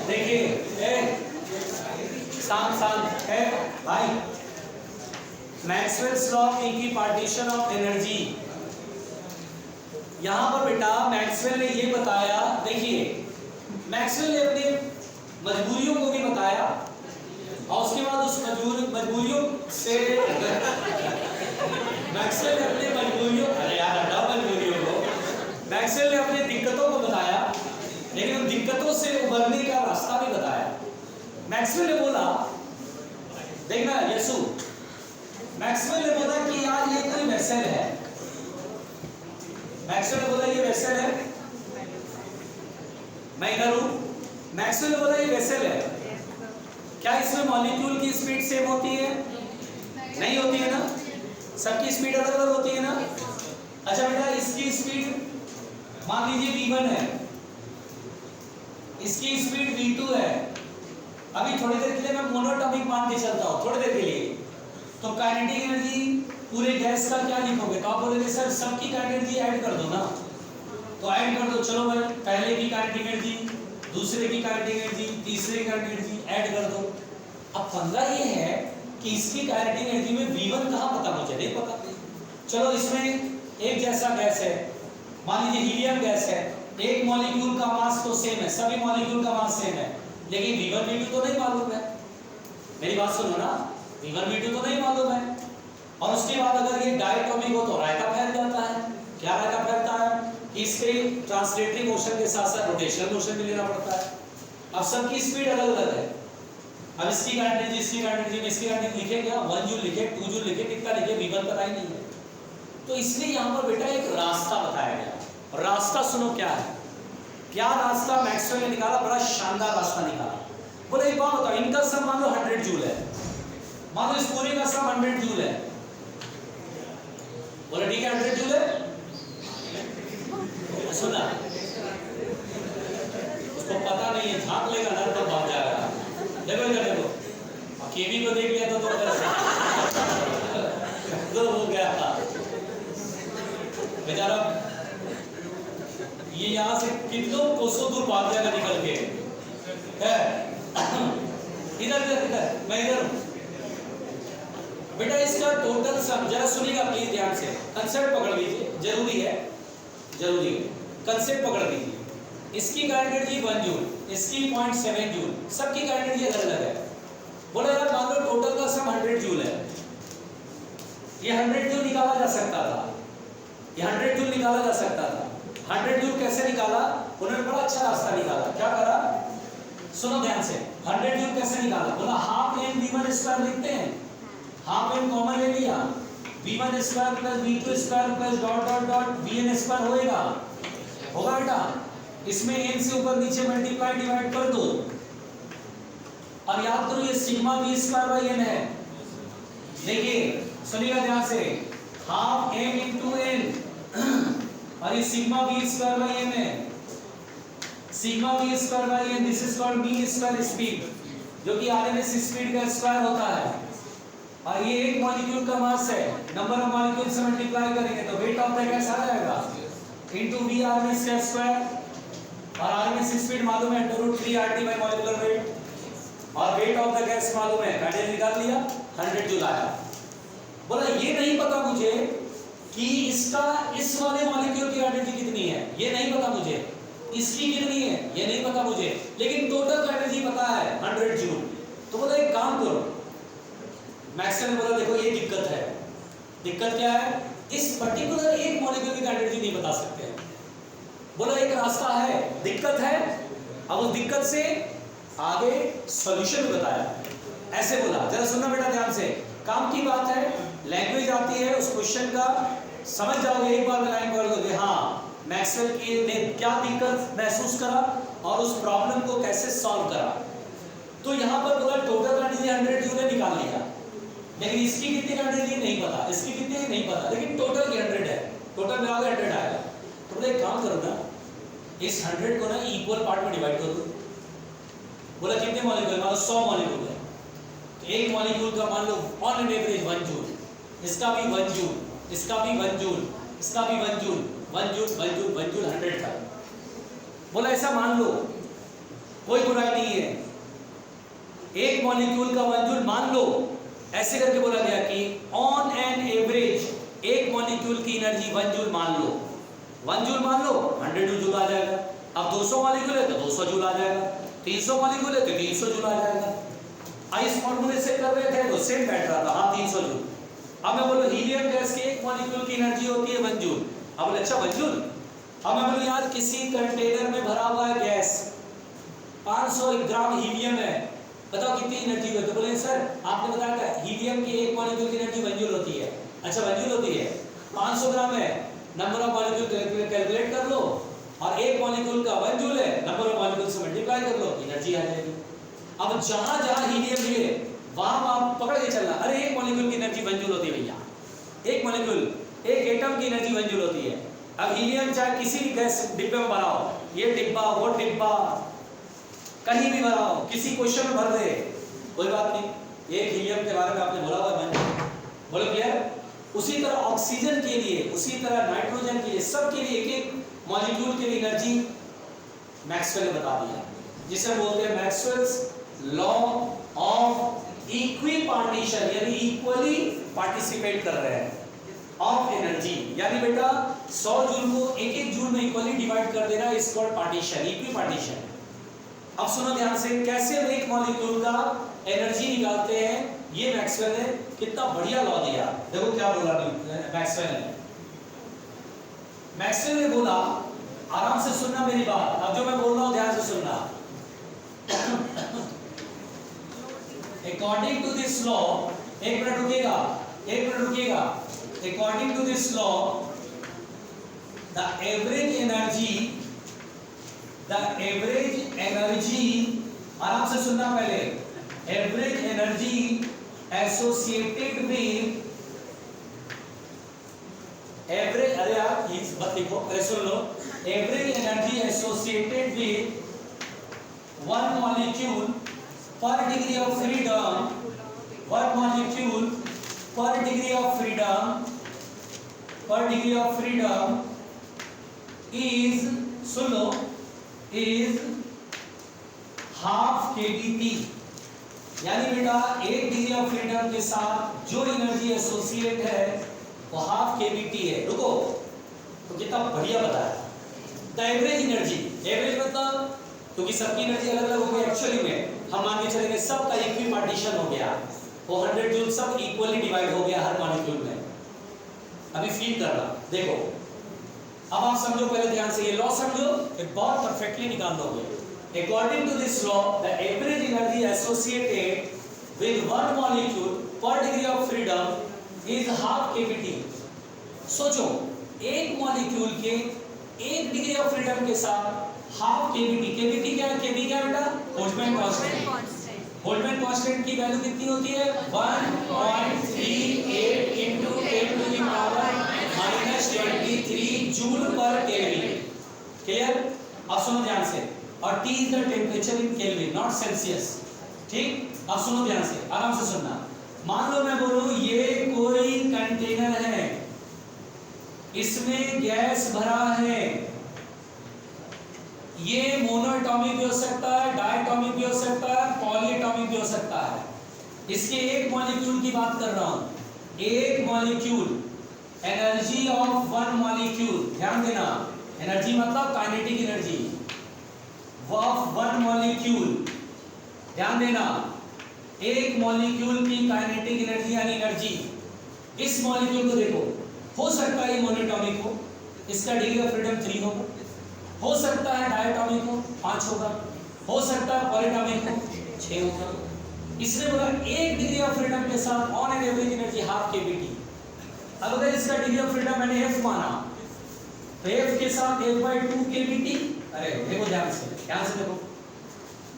देखिए, शांत शांत है भाई। Maxwell's law of equipartition of energy, यहां पर बेटा मैक्सवेल ने ये बताया, देखिए मैक्सवेल ने अपनी मजबूरियों को भी बताया और उसके बाद उस मजबूरियों से मैक्सवेल ने अपनी मजबूरियों, अरे यार हटाओ मजबूरियों को, मैक्सवेल ने अपनी दिक्कतों को बताया, लेकिन उन दिक्कतों से उभरने का रास्ता भी बताया। मैक्सवेल ने बोला, देखना यसु, मैक्सवेल ने बोला कि यार ये कोई वेसल है, मैक्सवेल ने बोला ये वेसल है, मैं इधर हूं, मैक्सवेल ने बोला ये वेसल है, क्या इसमें मॉलिक्यूल की स्पीड सेम होती है? नहीं होती है ना, सबकी स्पीड अलग अलग होती है ना। अच्छा बेटा, इसकी स्पीड मान लीजिए v1 है, इसकी स्पीड v2 है। अभी थोड़ी देर के लिए मैं मोनोटॉमिक मान के चलता हूं, थोड़ी देर के लिए, तो काइनेटिक एनर्जी पूरे गैस का क्या लिखोगे? तो आप बोलोगे सर सबकी काइनेटिक एनर्जी ऐड कर दो ना, तो ऐड कर दो। चलो भाई, पहले की काइनेटिक एनर्जी, दूसरे की काइनेटिक एनर्जी, तीसरे की काइनेटिक एनर्जी ऐड कर दो। अब पंगा ये है कि इसकी काइनेटिक एनर्जी में v1 कहां पता, मुझे नहीं पता। चलो इसमें एक जैसा गैस है, मान लीजिए हीलियम गैस है, एक मॉलिक्यूल का मास तो सेम है, सभी मॉलिक्यूल का मास सेम है, लेकिन v1 v2 तो नहीं मालूम है। मेरी बात सुनो ना, v1 v2 तो नहीं मालूम है। और उसके बाद अगर ये डायटोमिक हो तो रायता फैल जाता है। क्या रायता फैलता है? इसके ट्रांसलेटरी मोशन के साथ साथ रोटेशनल मोशन भी लेना पड़ता है। अब सबकी स्पीड अलग अलग है। अब इसकी काइनेटिक एनर्जी, इसकी काइनेटिक एनर्जी में इसकी काइनेटिक लिखे क्या? 1 जूल लिखे, 2 जूल लिखे, कितना लिखे? v1 पता ही नहीं है। तो इसलिए यहाँ पर बेटा एक रास्ता बताया गया। रास्ता सुनो क्या है, क्या रास्ता मैक्सवेल ने निकाला? बड़ा शानदार रास्ता निकाला। बोले एक बात बताओ, इनका सम मान लो 100 जूल है, मान लो इस पूरे का सम 100 जूल है। बोले ठीक है 100 जूल है, सुना उसको पता नहीं है, झांक लेगा ना तो भाग जाएगा। देखो इधर देखो, केवी को देख लिया तो हो गया था बेचारा, ये यहां से कितनों कोसों दूर भाग जाएगा निकल के। इधर इधर इधर, मैं इधर हूं बेटा। इसका टोटल सम जरा सुनिएगा प्लीज ध्यान से, कंसेप्ट पकड़ लीजिए, जरूरी है, जरूरी है, कंसेप्ट पकड़ लीजिए। इसकी काइनेटिक एनर्जी 1 जूल, इसकी 0.7 जूल, सबकी काइनेटिक एनर्जी अलग अलग है। बोले यार मान लो टोटल का सम 100 जूल है, ये 100 जूल निकाला जा सकता था, ये 100 जूल निकाला जा सकता था। 100 जूल कैसे निकाला? उन्होंने बड़ा अच्छा रास्ता निकाला। क्या करा? सुनो ध्यान से, 100 जूल कैसे निकाला? बोला हाफ m v1 स्क्वायर लिखते हैं, हाफ m कॉमन ले लिया, v1 square plus v2 square plus dot dot dot vn square होएगा, होगा बेटा। इसमें n से ऊपर नीचे मल्टीप्लाई डिवाइड कर दो, और याद करो ये sigma v square by n है। देखिए सुनिएगा ध्यान से, हाफ m इंटू n, और ये sigma v square by n है, sigma v square by n, this is called mean square speed, जो कि आरएमएस स्पीड का स्क्वायर होता है। और ये एक मॉलिक्यूल का मास है, नंबर ऑफ मॉलिक्यूल से मल्टीप्लाई करेंगे तो वेट ऑफ द गैस आ जाएगा इनटू v आरएमएस का स्क्वायर, और आरएमएस स्पीड मालूम है 2√3 RT बाय मॉलिक्यूलर वेट, और वेट ऑफ द गैस मालूम है, काइनेटिक निकाल लिया, 100 जूल आया। बोला ये नहीं पता मुझे कि इसका इस वाले मॉलिक्यूल की काइनेटिक कितनी है, ये नहीं पता मुझे, इसकी कितनी है ये नहीं पता मुझे, लेकिन टोटल एनर्जी पता है 100 जूल। तो बोला एक काम करो, मैक्सवेल ने बोला देखो ये दिक्कत है। दिक्कत क्या है? इस पर्टिकुलर एक मॉलिक्यूल की एनर्जी नहीं बता सकते हैं। बोला एक रास्ता है, दिक्कत है, अब उस दिक्कत से आगे सॉल्यूशन बताया। ऐसे बोला, जरा सुनना बेटा ध्यान से, काम की बात है, लैंग्वेज आती है, उस क्वेश्चन का समझ जाओगे एक बार में लाइन पढ़ दोगे। हाँ, मैक्सवेल की ने क्या दिक्कत महसूस करा और उस प्रॉब्लम को कैसे सॉल्व करा। तो यहाँ पर बोला टोटल एनर्जी 100 जूल है, निकाल लिया, लेकिन इसकी कितनी एनर्जी नहीं पता, इसकी कितनी नहीं पता, लेकिन टोटल की 100 है, टोटल में 100 आएगा। तो बोला एक काम करो ना, इस 100 को ना इक्वल पार्ट में डिवाइड कर दो। बोला कितने मॉलिक्यूल, मान लो 100 मॉलिक्यूल है, तो एक मॉलिक्यूल का मान लो ऑन एन एवरेज 1 जूल, इसका भी 1 जूल, इसका भी 1 जूल, इसका भी 1 जूल, 1 जूल 1 जूल 1 जूल 100 था। बोला ऐसा मान लो, कोई बुराई नहीं है, एक मॉलिक्यूल का 1 जूल मान लो। ऐसे करके बोला गया कि ऑन एन एवरेज एक मॉलिक्यूल की एनर्जी 1 जूल मान लो, 1 जूल मान लो, 100 जूल आ जाएगा। अब 200 मॉलिक्यूल है तो 200 जूल आ जाएगा, 300 मॉलिक्यूल है तो 300 जूल आ जाएगा। इस फॉर्मूले से कर रहे थे तो सेम बैठ रहा था, हाँ 300 जूल। अब मैं बोलूं हीलियम गैस की एक मॉलिक्यूल की एनर्जी होती है 1 जूल। अब बोले अच्छा 1 जूल। अब मैं बोलूं यार किसी कंटेनर में भरा हुआ है गैस, 500 ग्राम हीलियम है, बताओ कितनी एनर्जी होती है। तो बोले सर आपने बताया था हीलियम की एक मॉलिक्यूल की एनर्जी 1 जूल होती है। अच्छा 1 जूल होती है, 500 ग्राम है, नंबर ऑफ मॉलिक्यूल कैलकुलेट कर लो, और एक मॉलिक्यूल का 1 जूल है, नंबर ऑफ मॉलिक्यूल से मल्टीप्लाई कर लो, एनर्जी आ जाएगी। अब जहां जहां हीलियम मिले वहां आप पकड़ के चलना, अरे एक मॉलिक्यूल की एनर्जी 1 जूल होती है भैया, एक मॉलिक्यूल एक एटम की एनर्जी 1 जूल होती है। अब हीलियम चाहे किसी भी गैस डिब्बे में भराओ, ये डिब्बा वो डिब्बा कहीं भी भराओ, किसी क्वेश्चन में भर दे, कोई बात नहीं, एक हीलियम के बारे में आपने बोला हुआ है, बोलो क्लियर। उसी तरह ऑक्सीजन के लिए, उसी तरह नाइट्रोजन के लिए, सब के लिए एक एक मॉलिक्यूल के लिए एनर्जी मैक्सवेल ने बता दिया, जिसे बोलते हैं मैक्सवेल्स लॉ ऑफ इक्विपार्टीशन, यानी इक्वली पार्टिसिपेट कर रहे हैं ऑफ एनर्जी। यानी बेटा 100 जूल को एक एक जूल में इक्वली डिवाइड कर देना, इज कॉल्ड पार्टीशन, इक्विपार्टीशन। अब सुनो ध्यान से, कैसे हम एक मॉलिक्यूल का एनर्जी निकालते हैं, ये मैक्सवेल ने कितना बढ़िया लॉ दिया। देखो क्या बोला मैक्सवेल ने। मैक्सवेल ने बोला, आराम से सुनना मेरी बात, अब जो मैं बोल रहा हूं ध्यान से सुनना। According to this law, एक मिनट रुकिएगा, एक minute रुकिएगा। According to this law, the average energy, आराम से सुनना पहले, average energy associated with average, अरे यार ये मत लिखो, पहले सुन लो। Average energy associated with one molecule per degree of freedom, one molecule per degree of freedom is, soon low, is half kBT। यानी बेटा एक डिग्री ऑफ फ्रीडम के साथ जो एनर्जी एसोसिएट है वो हाफ केबीटी है। रुको, तो कितना बढ़िया बताया। द एवरेज एनर्जी, एवरेज मतलब क्योंकि सबकी एनर्जी अलग अलग हो गई, एक्चुअली में हम मान के चलेंगे सबका इक्वी पार्टीशन हो गया, वो 100 जूल सब इक्वली डिवाइड हो गया हर मॉलिक्यूल में। अभी फील करना, देखो अब आप समझो पहले ध्यान से, ये लॉ समझो, ये बहुत परफेक्टली निकाल दोगे। According to this law, the average energy associated with one molecule per degree of freedom is half kBT। सोचो एक मॉलिक्यूल के एक डिग्री ऑफ फ्रीडम के साथ हाफ केबीटी, केबीटी क्या है, केबी क्या बेटा, बोल्ट्जमैन कांस्टेंट। बोल्ट्जमैन कांस्टेंट की वैल्यू कितनी होती है, 1.38 into 10 to the power -23 joule पर केल्विन। क्लियर? अब सुनो ध्यान से, और T is the temperature in kelvin, not Celsius. ठीक, अब सुनो ध्यान से, आराम से सुनना। मान लो मैं बोलूं ये कोई कंटेनर है, इसमें गैस भरा है, ये मोनोएटॉमिक भी हो सकता है, डायटॉमिक भी हो सकता है, पॉलीएटॉमिक भी हो सकता है। इसके एक मॉलिक्यूल की बात कर रहा हूं, एक molecule, energy of one molecule, ध्यान देना, एनर्जी मतलब kinetic energy of one molecule, ध्यान देना, एक मॉलिक्यूल की काइनेटिक एनर्जी यानी एनर्जी। इस मॉलिक्यूल को देखो, हो सकता है ये मोनोएटॉमिक हो, इसका डिग्री ऑफ फ्रीडम 3 हो सकता है डायटॉमिक हो 5 होगा, हो सकता है पॉलीटॉमिक हो 6 होगा। इसने बोला एक डिग्री ऑफ फ्रीडम के साथ on an average energy half KBT. अब अगर इसका डिग्री ऑफ फ्रीडम मैंने F माना, तो F के साथ F/2 kBt, अरे देखो ध्यान से देखो,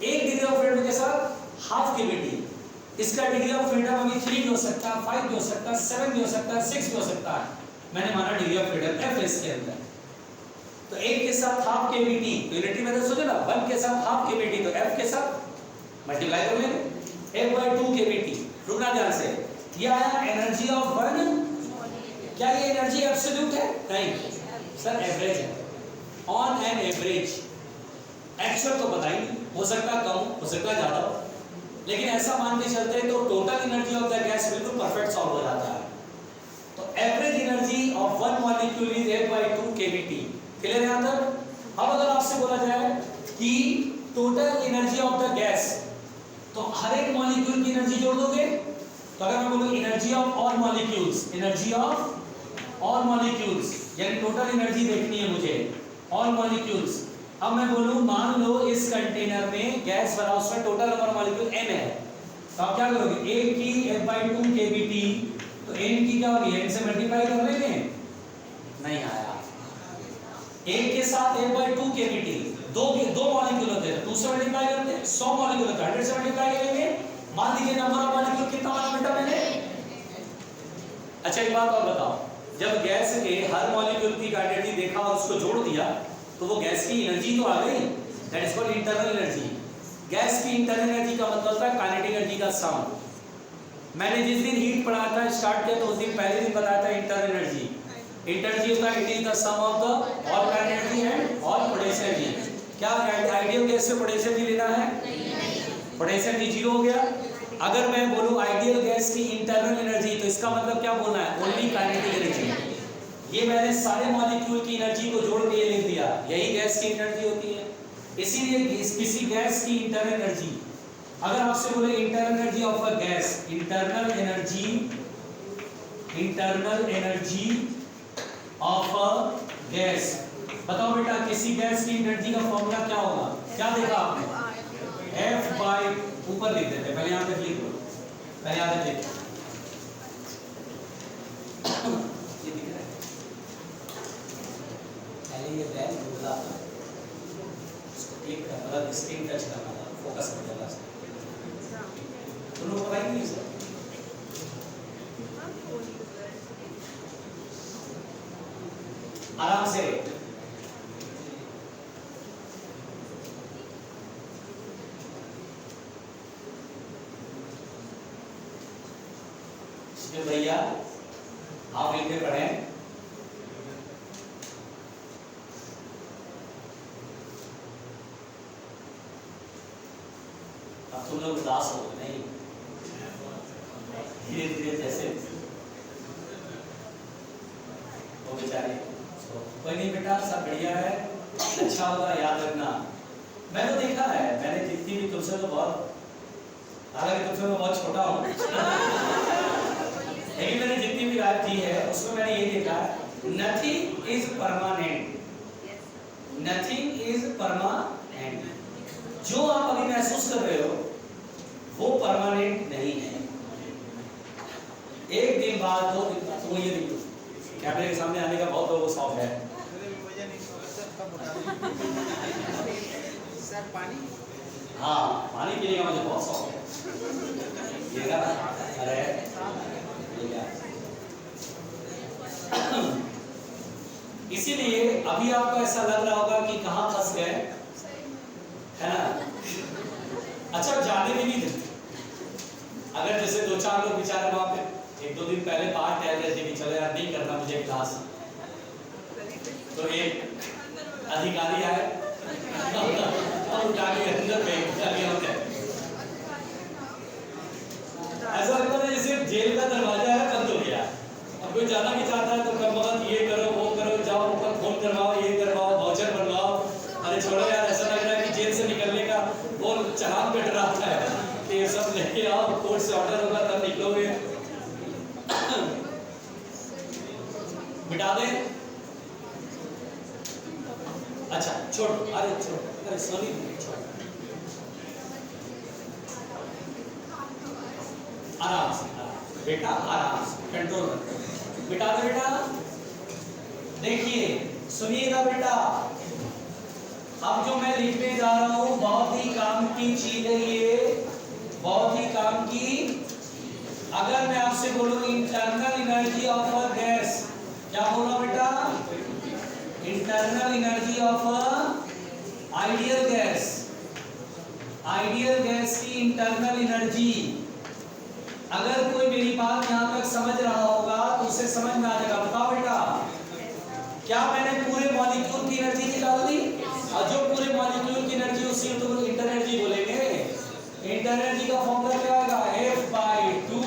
एक डिग्री ऑफ फ्रीडम के साथ हाफ kBt, इसका डिग्री ऑफ फ्रीडम अभी 3 भी हो सकता है, 5 भी हो सकता है, 7 भी हो सकता है, 6 भी हो सकता है। मैंने माना डिग्री ऑफ फ्रीडम F इसके अंदर, तो एक के साथ हाफ kBt, तो यूनिटरी मेथड सोचो ना, 1 के साथ हाफ kBt, तो F के साथ मल्टीप्लाई कर लेंगे F/2 kBt। रुकना ध्यान से, ये आया एनर्जी ऑफ वन, क्या ये एनर्जी एब्सोल्यूट है? नहीं सर, एवरेज है, ऑन एन एवरेज। एक्चुअल तो पता ही नहीं, हो सकता कम हो सकता ज्यादा, लेकिन ऐसा मान के चलते हैं तो total energy of the gas बिल्कुल परफेक्ट सॉल्व हो जाता है। तो average energy of one molecule is F/2 kBt। Clear है यहाँ तक? अब अगर आपसे बोला जाए कि total energy of the gas, तो हर एक मॉलिक्यूल की एनर्जी जोड़ दोगे, तो अगर मैं बोलूं energy of all molecules, energy of all molecules, यानी टोटल एनर्जी देखनी है मुझे ऑल मॉलिक्यूल्स। अब मैं बोलूं मान लो इस कंटेनर में गैस भरा, उसमें टोटल नंबर मॉलिक्यूल n है, तो आप क्या करोगे, एक की F/2 kBt, तो n की क्या होगी, n से मल्टीप्लाई कर लेंगे, नहीं आया। एक के साथ F/2 kBt, दो मॉलिक्यूल होते हैं, 2 से मल्टीप्लाई करते हैं, 100 मॉलिक्यूल होता है, 100 से मल्टीप्लाई करेंगे, मान लीजिए नंबर ऑफ मॉलिक्यूल कितना माना बेटा मैंने। अच्छा एक बात और बताओ, जब गैस के हर मॉलिक्यूल की क्वांटिटी देखा और उसको जोड़ दिया, तो वो गैस की एनर्जी तो आ गई, that is called internal energy. Gas की इंटरनल एनर्जी का मतलब होता है काइनेटिक एनर्जी का सम। मैंने जिस दिन हीट पढ़ाया था, स्टार्ट किया, तो उस दिन पहले दिन बताया था इंटरनल एनर्जी। इंटरनल होता है it is the sum of the all kinetic energy and all potential energy. क्या आइडियल गैस से पोटेंशियल एनर्जी लेना है? पोटेंशियल एनर्जी जीरो हो गया। अगर मैं बोलूं आइडियल गैस की इंटरनल एनर्जी, तो इसका मतलब क्या बोलना है, ओनली काइनेटिक एनर्जी। ये मैंने सारे मॉलिक्यूल की एनर्जी को जोड़ के लिख दिया, यही गैस की एनर्जी होती है। इसीलिए किसी गैस की इंटरनल एनर्जी, अगर आपसे बोले internal energy of a gas, internal energy of a gas, बताओ बेटा किसी गैस की एनर्जी का फॉर्मूला क्या होगा? क्या देखा आपने? F/, ऊपर लिख देते, पहले यहां तक लिख लो, पहले यहां तक लिख, ये दिख रहा है, पहले ये बैग बोला था, इसको क्लिक कर, मतलब स्क्रीन टच करना था, फोकस कर देना था, तुम लोग पता ही नहीं सर, आराम से भैया आप लिखे पढ़े, अब तुम लोग उदास हो नहीं, धीरे धीरे जैसे वो बेचारे, कोई नहीं बेटा सब बढ़िया है, अच्छा होगा, याद रखना। मैंने तो देखा है, मैंने जितनी भी तुमसे तो बहुत, हालांकि तुमसे मैं बहुत छोटा हूँ, लेकिन मैंने जितनी भी बात की है उसमें मैंने ये देखा, nothing is permanent, nothing is permanent. जो आप अभी महसूस कर रहे हो वो परमानेंट नहीं है। एक दिन बाद, 2 दिन बाद, तो ये देखो कैमरे के सामने आने का बहुत लोगों को शौक है। सर पानी, हाँ पानी पीने का मुझे बहुत शौक है, ये अरे इसीलिए अभी आपको ऐसा लग रहा होगा कि कहां फंस गए, है ना? अच्छा जाने भी नहीं देते, अगर जैसे 2-4 लोग बेचारे वहां पे 1-2 दिन पहले बाहर टहल रहे थे कि चलो यार नहीं करना मुझे क्लास, तो एक अधिकारी आए और उठा के अंदर फेंक दिया होता है। ऐसा लगता है जैसे जेल का दरवाजा है बंद हो गया, अब कोई जाना भी चाहता है तो कम वक्त ये करो वो करो, जाओ ऊपर फोन करवाओ, ये करवाओ, वाउचर बनवाओ। अरे छोड़ो यार, ऐसा लग रहा है कि जेल से निकलने का वो चालान कट रहा है कि ये सब लेके आओ, कोर्ट से ऑर्डर होगा तब निकलोगे। मिटा दे, अच्छा छोड़, अरे छोड़, अरे सोनी छोड़, आराम से बेटा, आराम से कंट्रोल रखो। मिटा दो बेटा। देखिए सुनिएगा बेटा, अब जो मैं लिखने जा रहा हूं बहुत ही काम की चीज है ये, बहुत ही काम की। अगर मैं आपसे बोलूं internal energy of a gas, क्या बोला बेटा? Internal energy of a ideal gas, ideal gas की इंटरनल एनर्जी। अगर कोई मेरी बात यहां तक समझ रहा होगा तो उसे समझ में आ जाएगा। बताओ बेटा, क्या मैंने पूरे मॉलिक्यूल की एनर्जी निकाल दी? और जो पूरे मॉलिक्यूल की एनर्जी उसी तो इंटर एनर्जी बोलेंगे। इंटर एनर्जी का फॉर्मूला क्या आएगा? F/2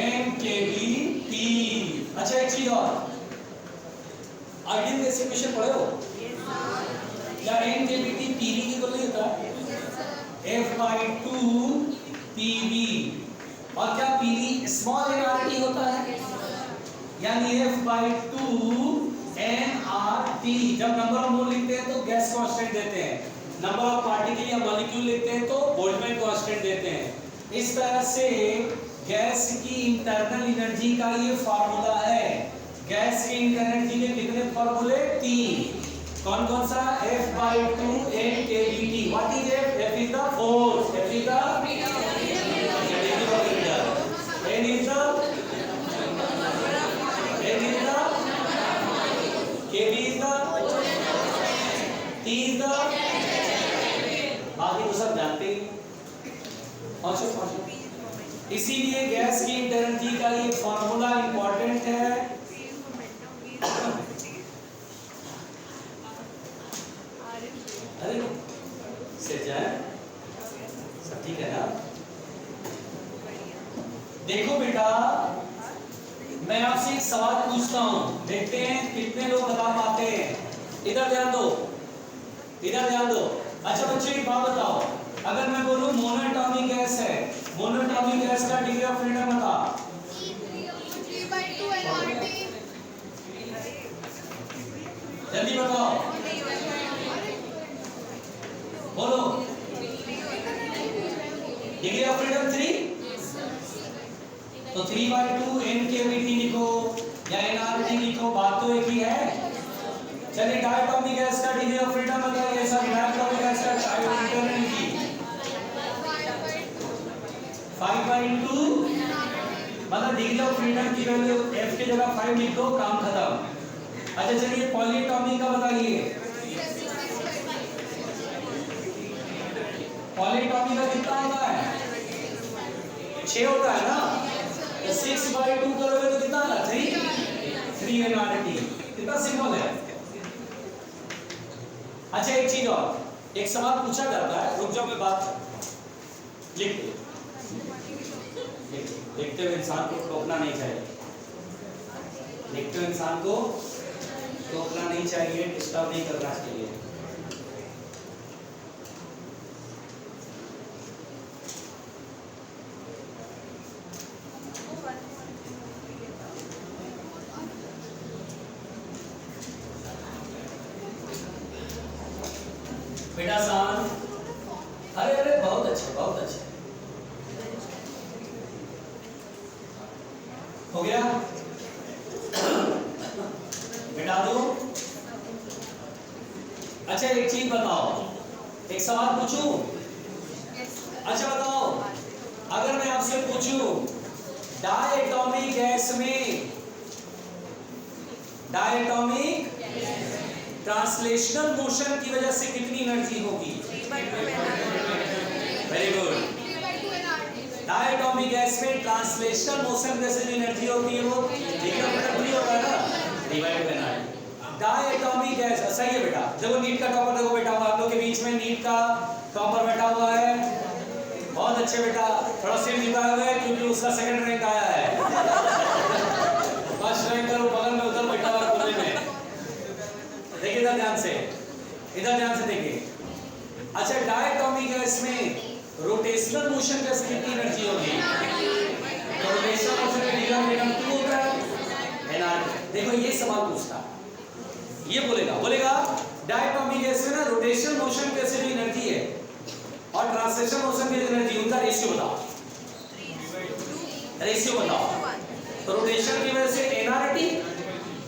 mkBT। अच्छा एक चीज और, आइडियल गैस इक्वेशन पढ़े हो? क्या mkBT PV की इक्वल नहीं होता? F/2 PV। और क्या PV स्मॉल nRT होता है? यानी F/2 nRT। जब नंबर ऑफ मोल लिखते हैं तो गैस कांस्टेंट देते हैं, नंबर ऑफ पार्टिकल या मॉलिक्यूल लिखते हैं तो बोल्ट्जमैन कांस्टेंट देते हैं। इस तरह से गैस की इंटरनल एनर्जी का ये फार्मूला है। गैस की इंटरनल एनर्जी के कितने फार्मूले? 3। कौन कौन सा? F/2 mkBT। What is F? F is the force, F is the N is the KB is the T is the, बाकी तो सब जानते ही। इसीलिए गैस की इंटरनल का ये फॉर्मूला इंपॉर्टेंट है। अरे से जाए सब ठीक है ना? देखो बेटा, मैं आपसे एक सवाल पूछता हूं, देखते हैं कितने लोग बता पाते हैं। इधर ध्यान दो, इधर ध्यान दो। अच्छा बच्चे एक बात बताओ, अगर मैं बोलूं मोनोएटॉमिक गैस है, मोनोएटॉमिक गैस का डिग्री ऑफ फ्रीडम बता। 3/2 nRT। जल्दी बताओ, बोलो। डिग्री ऑफ फ्रीडम 3, तो 3/2 mkBT लिखो या nRT लिखो, बात तो एक ही है। चलिए डायटोमिक गैस का डिग्री ऑफ फ्रीडम बताइए। सर डायटोमिक गैस का इंटरनल एनर्जी 5/2, मतलब डिग्री ऑफ फ्रीडम की वैल्यू F की जगह 5 लिख दो, काम खत्म। अच्छा चलिए पॉलीएटॉमिक का बताइए। पॉलीएटॉमिक का कितना होता है? 6 होता है ना? 6/2 करोगे तो कितना आएगा? 3 nRT। कितना सिंपल है। अच्छा एक चीज और, एक सवाल पूछा जाता है, रुक जाओ मैं बात लिख दो। देखते हुए इंसान को टोकना नहीं चाहिए, देखते हुए इंसान को टोकना नहीं चाहिए, डिस्टर्ब नहीं करना चाहिए। बेटा शांत, अरे अरे बहुत अच्छे, बहुत अच्छे हो गया। बेटा दो। अच्छा एक चीज बताओ, एक सवाल पूछूं? अच्छा बताओ, अगर मैं आपसे पूछूं डायटोमिक गैस में, डायटोमिक ट्रांसलेशनल मोशन की वजह से कितनी एनर्जी होगी? Very good. डायटोमिक गैस में ट्रांसलेशनल मोशन जैसे जो एनर्जी होती है वो डिग्री होता है ना, divide by energy. Diatomic gas सही है बेटा। देखो नीट का टॉपर देखो बैठा हुआ, आप लोग के बीच में नीट का टॉपर बैठा हुआ है, बहुत अच्छे बेटा। थोड़ा सिर झुकाया हुआ है क्योंकि उसका सेकंड रैंक आया है। फर्स्ट रैंक करो बगल में उधर बैठा हुआ है कोने में। देखिए इधर ध्यान से, इधर ध्यान से देखिए। अच्छा डायटोमिक गैस में रोटेशनल मोशन का कितनी एनर्जी होगी? रोटेशनल मोशन का डिग्री ऑफ फ्रीडम 2 होता है nRT। देखो ये सवाल पूछता, ये बोलेगा डायटोमिक गैस में ना रोटेशनल मोशन कैसे जो एनर्जी है और ट्रांसलेशनल मोशन की जो एनर्जी, उनका रेशियो बताओ, रेशियो बताओ। रोटेशन की वजह से एनआरटी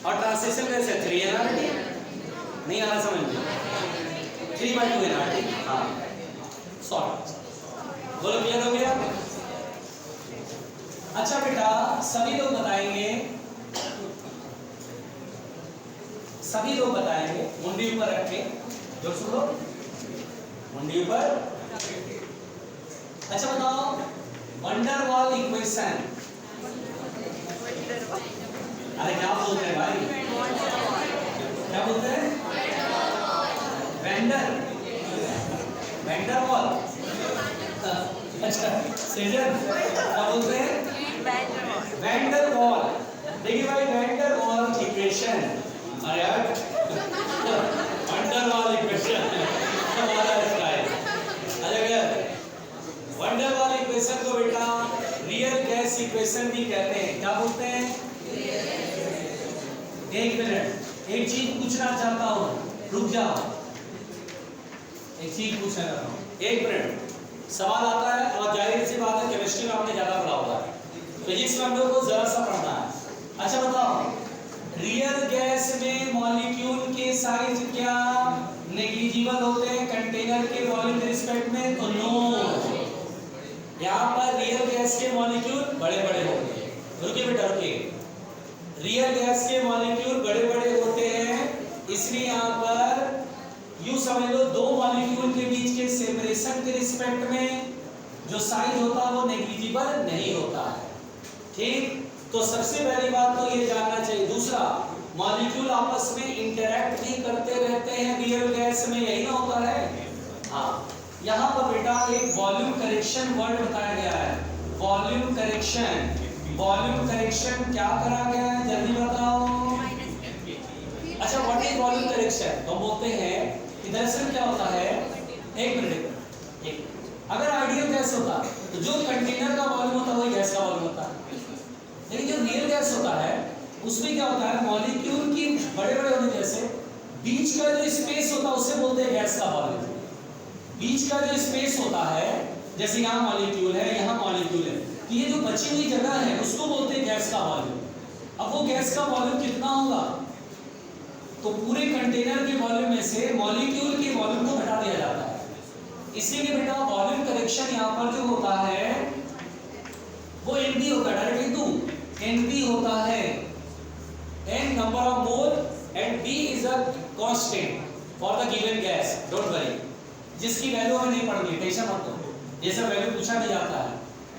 और ट्रांसलेशन की वजह से 3 एनआरटी। नहीं आ रहा समझ में? 3/2 एनआरटी। हाँ सॉल्व। बोलो क्लियर हो गया? अच्छा बेटा सभी लोग बताएंगे, सभी लोग बताएंगे मुंडी ऊपर रख के, जो सुनो मुंडी ऊपर। अच्छा बताओ वंडर वॉल इक्वेशन। अरे क्या बोलते हैं भाई, क्या बोलते हैं? Vendor wall. अच्छा सीजन क्या बोलते हैं? Vendor wall. देखिए भाई वेंडर वॉल इक्वेशन, अरे यार वंडर वॉल इक्वेशन हमारा स्टाइल। अच्छा वंडर वॉल इक्वेशन को बेटा रियल गैस इक्वेशन भी कहते हैं। क्या बोलते हैं? एक मिनट, एक चीज पूछना चाहता हूं, रुक जाओ, एक चीज पूछना चाहता हूं, एक मिनट। सवाल आता है और जाहिर सी बात है केमिस्ट्री में आपने ज्यादा पढ़ा होगा, फिजिक्स में हम लोग को जरा सा पढ़ना है। अच्छा बताओ रियल गैस में मॉलिक्यूल के साइज क्या नेग्लिजिबल होते हैं कंटेनर के वॉल्यूम के रिस्पेक्ट में? तो नो, यहाँ पर रियल गैस के मॉलिक्यूल बड़े बड़े होते हैं। रुकिए बेटा रुकिए, रियल गैस के मॉलिक्यूल बड़े बड़े होते हैं, इसलिए यहाँ पर यूं समझ लो दो मॉलिक्यूल के बीच के सेपरेशन के रिस्पेक्ट में जो साइज होता है वो नेग्लिजिबल नहीं होता है। ठीक, तो सबसे पहली बात तो ये जानना चाहिए। दूसरा, मॉलिक्यूल आपस में इंटरैक्ट भी करते रहते हैं रियल गैस में, यही ना होता है? हाँ, यहाँ पर बेटा एक वॉल्यूम करेक्शन वर्ड बताया गया है, वॉल्यूम करेक्शन। वॉल्यूम करेक्शन क्या करा गया है जल्दी बताओ। अच्छा व्हाट इज वॉल्यूम करेक्शन? तो बोलते हैं कि दरअसल क्या होता है, एक मिनट, अगर आइडियल गैस होता तो जो कंटेनर का वॉल्यूम होता है वही गैस का वॉल्यूम होता है, लेकिन जो रियल गैस होता है उसमें क्या होता है, मॉलिक्यूल की बड़े बड़े होने की वजह से बीच का जो स्पेस होता है उसे बोलते हैं गैस का वॉल्यूम। बीच का जो स्पेस होता है, जैसे यहाँ मॉलिक्यूल है, यहाँ मॉलिक्यूल है, तो ये जो बची हुई जगह है उसको बोलते हैं गैस का वॉल्यूम। अब वो गैस का वॉल्यूम कितना होगा, तो पूरे कंटेनर के वॉल्यूम में से मॉलिक्यूल के वॉल्यूम को घटा दिया जाता है। इसीलिए बेटा वॉल्यूम करेक्शन यहाँ पर जो होता है वो NP होता है, डायरेक्टली टू NP होता है, n number of mole and B is a constant for the given gas. Don't worry, जिसकी वैल्यू हमें नहीं पढ़नी, टेंशन मत लो, जैसा वैल्यू पूछा नहीं जाता है।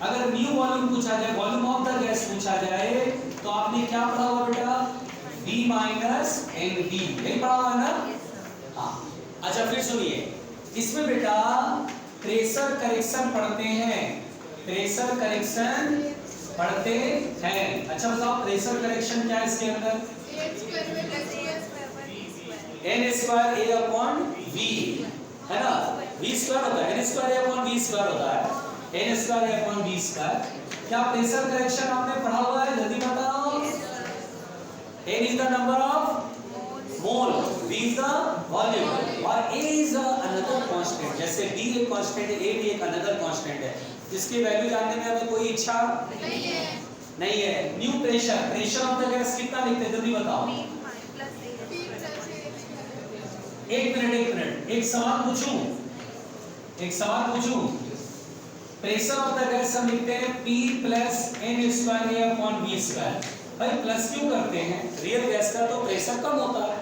अगर न्यू वॉल्यूम पूछा जाए, वॉल्यूम ऑफ द गैस पूछा जाए, तो आपने क्या पढ़ा हुआ बेटा? B माइनस NB, यही पढ़ा हुआ है ना? हाँ। अच्छा फिर सुनिए, इसमें बेटा प्रेशर करेक्शन पढ़ते हैं, प्रेशर करेक्शन पढ़ते हैं। अच्छा बताओ प्रेशर करेक्शन क्या है इसके अंदर? n square a upon v है ना, v स्क्वायर होता है, n square a upon v square होता है, n square a upon v square. क्या प्रेशर करेक्शन आपने पढ़ा हुआ है? जल्दी बताओ। n is the number of mole, v is the volume और a is another constant। जैसे d एक कांस्टेंट है, a भी एक another कांस्टेंट है, जिसकी वैल्यू जानने में हमें कोई इच्छा नहीं है। New pressure, pressure of the gas कितना लिखते हैं जल्दी बताओ। एक मिनट, एक सवाल पूछूं। प्रेशर ऑफ द गैस हम लिखते हैं P plus n square a upon v square. भाई प्लस क्यों करते हैं? रियल गैस का तो प्रेशर कम होता है,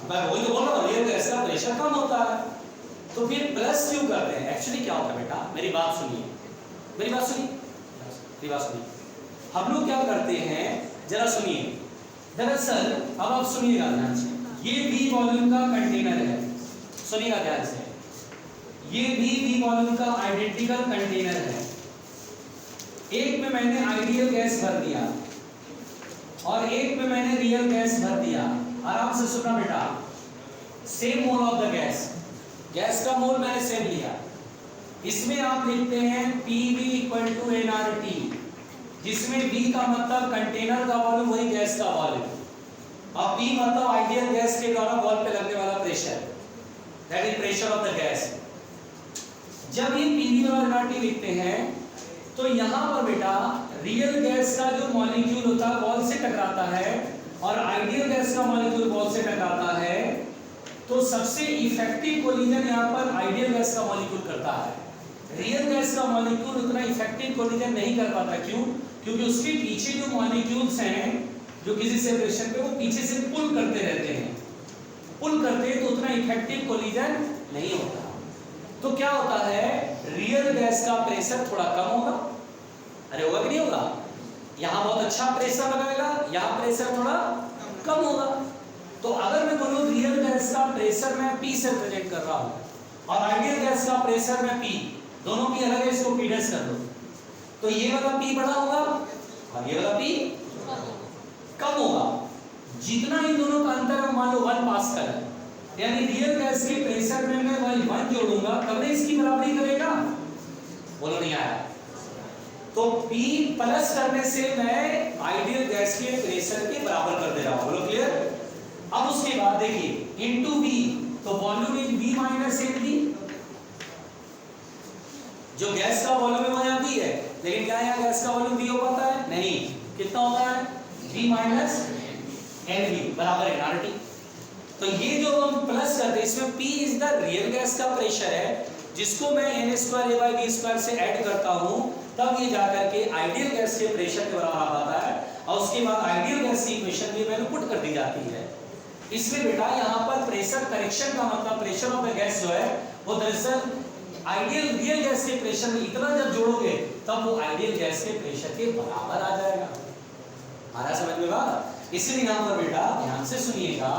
मैं वही तो बोल रहा हूँ, रियल गैस का प्रेशर कम होता है, तो फिर प्लस क्यों करते हैं? एक्चुअली क्या होता है बेटा, मेरी बात सुनिए, हम लोग क्या करते हैं जरा सुनिए। दरअसल अब आप सुनिएगा ध्यान से, ये V वॉल्यूम का कंटेनर है, सुनिएगा ध्यान से, ये भी V वॉल्यूम का आइडेंटिकल कंटेनर है। एक में मैंने आइडियल गैस भर दिया और एक में मैंने रियल गैस भर दिया। आराम से सुनना बेटा, same mole of the gas का मोल मैंने सेम लिया। इसमें आप लिखते हैं PV इक्वल टू nRT, जिसमें V का मतलब कंटेनर का वॉल्यूम, वही गैस का वॉल्यूम, और P मतलब आइडियल गैस के द्वारा वॉल पे लगने वाला pressure, that is pressure of the gas. जब ये PV और nRT लिखते हैं तो यहाँ पर बेटा रियल गैस का जो मॉलिक्यूल होता है वॉल से टकराता है और आइडियल गैस का मॉलिक्यूल वॉल से टकराता है, तो सबसे इफेक्टिव कोलिजन यहाँ पर आइडियल गैस का मॉलिक्यूल करता है। रियल गैस का मॉलिक्यूल उतना इफेक्टिव कोलिजन नहीं कर पाता। क्यों? क्योंकि उसके पीछे जो मॉलिक्यूल्स हैं जो किसी सेपरेशन पे, वो पीछे से पुल करते रहते हैं, पुल करते हैं, तो उतना इफेक्टिव कोलिजन नहीं होता। तो क्या होता है, रियल गैस का प्रेशर थोड़ा कम होगा। अरे होगा कि नहीं होगा? यहाँ बहुत अच्छा प्रेशर लगाएगा, यहाँ प्रेशर थोड़ा कम होगा। तो अगर मैं बोलूं रियल गैस का प्रेशर मैं P से रिप्रेजेंट कर रहा हूं और आइडियल गैस का प्रेशर मैं P, दोनों की अलग है, इसको P डैश कर दो, तो ये वाला P बड़ा होगा और ये वाला P कम होगा। जितना इन दोनों का अंतर है मान लो 1 पास्कल है, यानी रियल गैस के प्रेशर में मैं 1 जोड़ूंगा तब मैं इसकी बराबरी करेगा। बोलो नहीं आया? तो P प्लस करने से मैं आइडियल गैस के प्रेशर के बराबर कर दे रहा हूं। बोलो क्लियर? अब उसके बाद देखिए इनटू V, तो volume is V minus NV। जो गैस का वॉल्यूम है वो यहाँ V है, लेकिन क्या यहाँ गैस का वॉल्यूम V हो पाता है? नहीं। कितना होता है? V माइनस NV बराबर है RT। तो ये जो हम प्लस करते हैं इसमें P is the real gas का प्रेशर है, जिसको मैं n²a/v² से ऐड करता हूं, तब ये जाकर के आइडियल गैस के प्रेशर के बराबर आ पाता है। और उसके बाद आइडियल गैस की इक्वेशन भी मैंने पुट कर दी जाती है। इसलिए बेटा यहाँ पर प्रेशर करेक्शन का मतलब प्रेशर ऑफ द गैस जो है वो दरअसल आइडियल रियल गैस के प्रेशर में इतना जब जोड़ोगे तब वो आइडियल गैस के प्रेशर के बराबर आ जाएगा। आ रहा समझ में बात? इसलिए यहाँ पर बेटा ध्यान से सुनिएगा,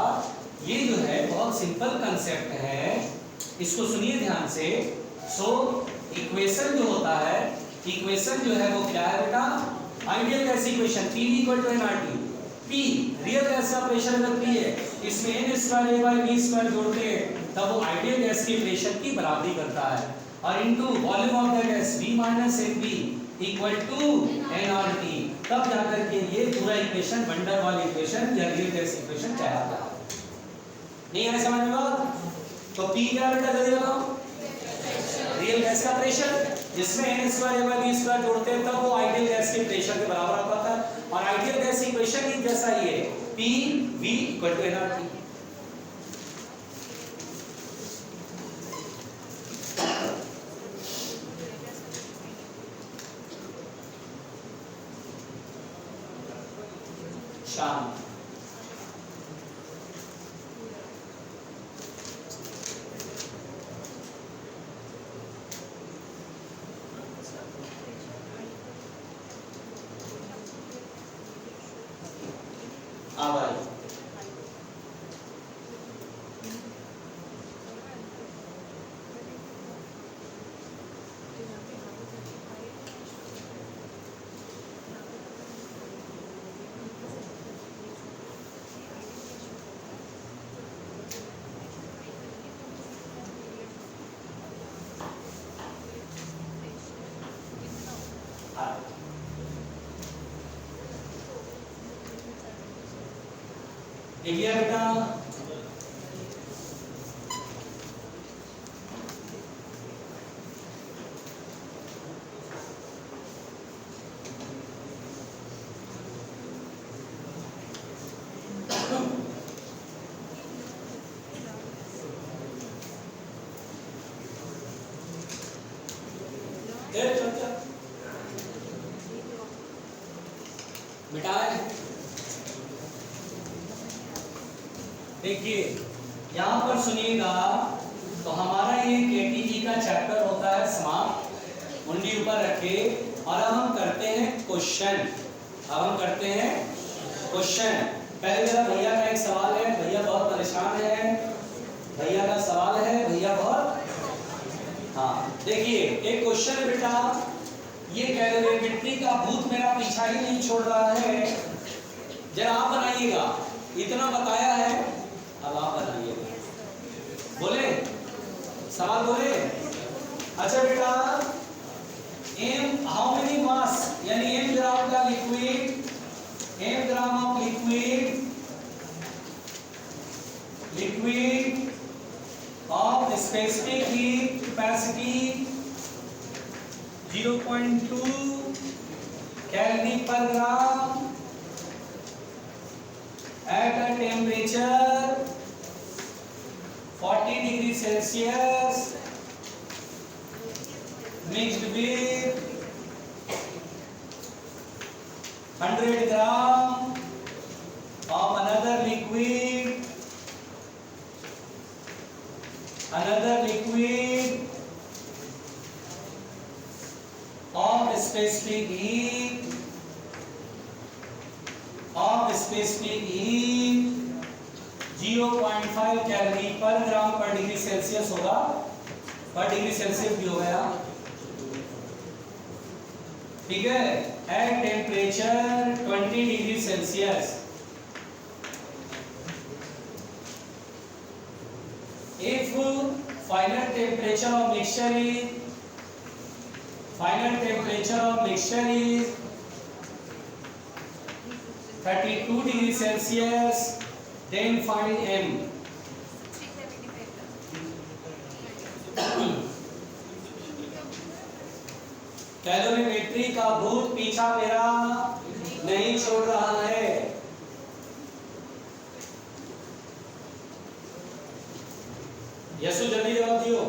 ये जो है बहुत सिंपल कंसेप्ट है, इसको सुनिए ध्यान से। सो इक्वेशन जो होता है, इक्वेशन जो है वो क्या है बेटा? Ideal gas equation PV = nRT। P real gas का प्रेशर अगर P है, इसमें n²a/v² जोड़ते हैं तब वो आइडियल गैस के प्रेशर की बराबरी करता है, और into volume of the gas V minus NV = nRT, तब जाकर के ये पूरा इक्वेशन वैन डर वाल इक्वेशन या रियल गैस इक्वेशन कहलाता है। नहीं है समझ में बात? तो P क्या बेटा जल्दी बताओ? रियल गैस का प्रेशर, जिसमें n²a/v² जोड़ते हैं तब वो आइडियल गैस के प्रेशर के बराबर आ पाता है। और आइडियल गैस इक्वेशन ही जैसा ही है, PV = nRT। शाम आभार। लिया बेटा? मिटाए। देखिए यहाँ पर सुनिएगा, तो हमारा ये केटीजी का चैप्टर होता है समाप्त। मुंडी ऊपर रखे और अब हम करते हैं क्वेश्चन। अब हम करते हैं क्वेश्चन। पहले मेरा भैया का एक सवाल है, भैया बहुत परेशान है, भैया का सवाल है, भैया बहुत, हाँ देखिए एक क्वेश्चन है बेटा, ये कैलोरीमेट्री का भूत मेरा पीछा ही नहीं छोड़ रहा है, जरा आप बनाइएगा, इतना बताया है, अब आप बनाइएगा। बोले सवाल बोले। अच्छा बेटा, m हाउ मेनी मास, यानी m ग्राम का liquid, m gram of liquid of specific heat capacity 0.2 Kelvin Celsius mixed with 100 gram of another liquid of specific heat 0.5 calorie पर ग्राम पर डिग्री सेल्सियस होगा, पर डिग्री सेल्सियस भी हो गया, ठीक है। At temperature 20 degree Celsius, if final temperature of mixture is 32 degree Celsius, then find M. Calorimetry का भूत पीछा मेरा नहीं छोड़ रहा है। यसु जल्दी जवाब दियो।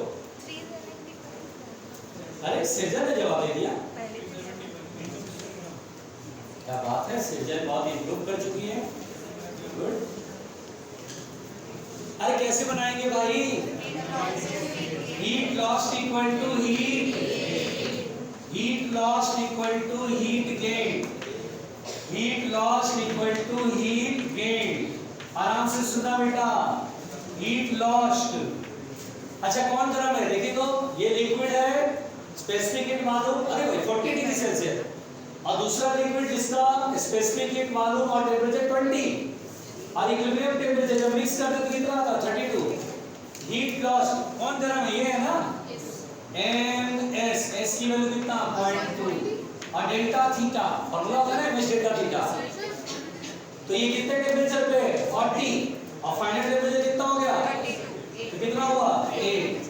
अरे सृजन ने जवाब दे दिया, क्या बात है, सृजन बहुत इंप्रूव कर चुकी है, गुड। अरे कैसे बनाएंगे भाई? Heat lost equal to heat gain, आराम से सुना बेटा, हीट लॉस्ट। अच्छा कौन तरह में देखिए, तो ये लिक्विड है, स्पेसिफिक हीट मालूम, अरे भाई 40 डिग्री सेल्सियस, और दूसरा लिक्विड जिसका स्पेसिफिक हीट मालूम और टेम्परेचर 20 और इक्विलिब्रियम टेम्परेचर जब मिक्स करते तो कितना आता 32। हीट लॉस कौन तरह में, ये है ना एस, एस की वैल्यू कितना 0.2 और डेल्टा थीटा फॉर्मूला होता है ना डेल्टा थीटा, तो ये कितने टेम्परेचर पे 40 और फाइनल टेम्परेचर कितना हो गया, तो कितना हुआ 8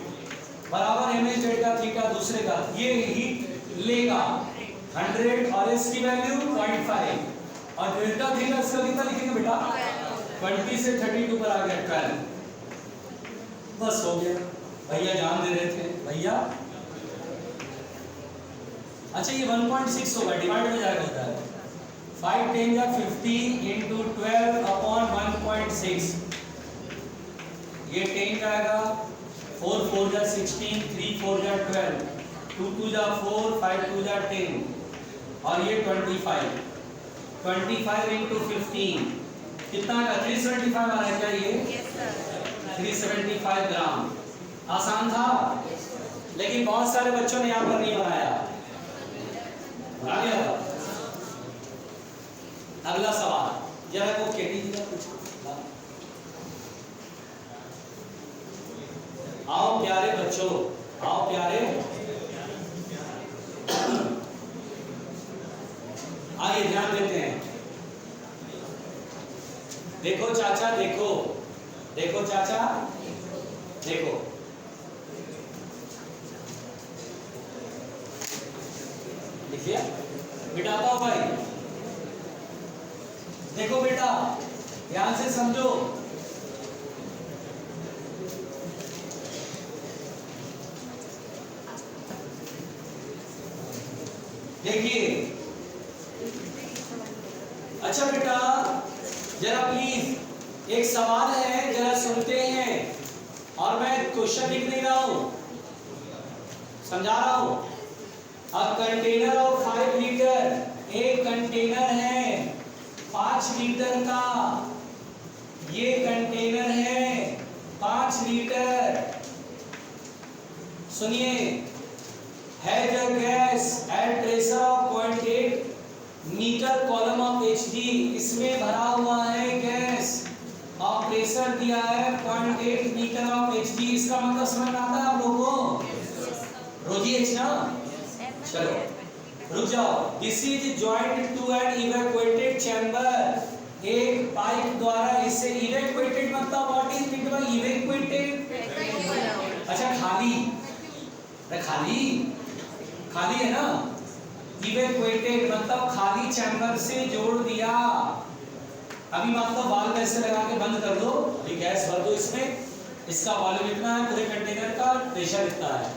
बराबर mh डेल्टा थीटा दूसरे का, ये हीट लेगा 100 और इसकी वैल्यू 0.5 और डेल्टा थीटा इसका कितना लिखेंगे बेटा 20 से 32 पर आ गया 12, बस हो गया। भैया जान दे रहे थे भैया। अच्छा ये 1.6 होगा, डिवाइड में जाएगा होता है 5 10 या 50 into 12 upon 1.6, ये 10 जाएगा, 4 4 जा 16, 3 4 जा 12, 2 2 जा 4, 5 2 जा 10 और ये 25 into 15 कितना का 375 आ रहा है क्या ये? yes, 375 ग्राम। आसान था, लेकिन बहुत सारे बच्चों ने यहाँ पर नहीं बनाया, बना लिया था। अगला सवाल जरा को केटी जी का पूछो। आओ प्यारे बच्चों, आओ प्यारे, आइए ध्यान देते हैं। देखो चाचा, देखो देखो चाचा, देखो लिखिए, मिटाता हूं भाई। देखो बेटा ध्यान से समझो, देखिए। अच्छा बेटा जरा प्लीज एक सवाल है, जरा सुनते हैं, और मैं क्वेश्चन लिख नहीं रहा हूं, समझा रहा हूं। अ कंटेनर ऑफ 5 लीटर, एक कंटेनर है 5 लीटर का, ये कंटेनर है 5 लीटर। सुनिए, has a gas at pressure of 0.8 metre column of HD, इसमें भरा हुआ है गैस और प्रेशर दिया है 0.8 मीटर ऑफ HD। इसका मतलब समझ में आता है आप लोगों को? रोजी H ना, चलो रुक जाओ। This is joint to an evacuated chamber, एक पाइप द्वारा इसे इवैक्यूएटेड मतलब what is mean by evacuated? अच्छा खाली, खाली खाली है ना, इवैक्यूएटेड मतलब खाली चैम्बर से जोड़ दिया। अभी मतलब वाल्व ऐसे लगा के बंद कर दो, अभी गैस भर दो इसमें, इसका वॉल्यूम इतना है, पूरे कंटेनर का प्रेशर इतना है।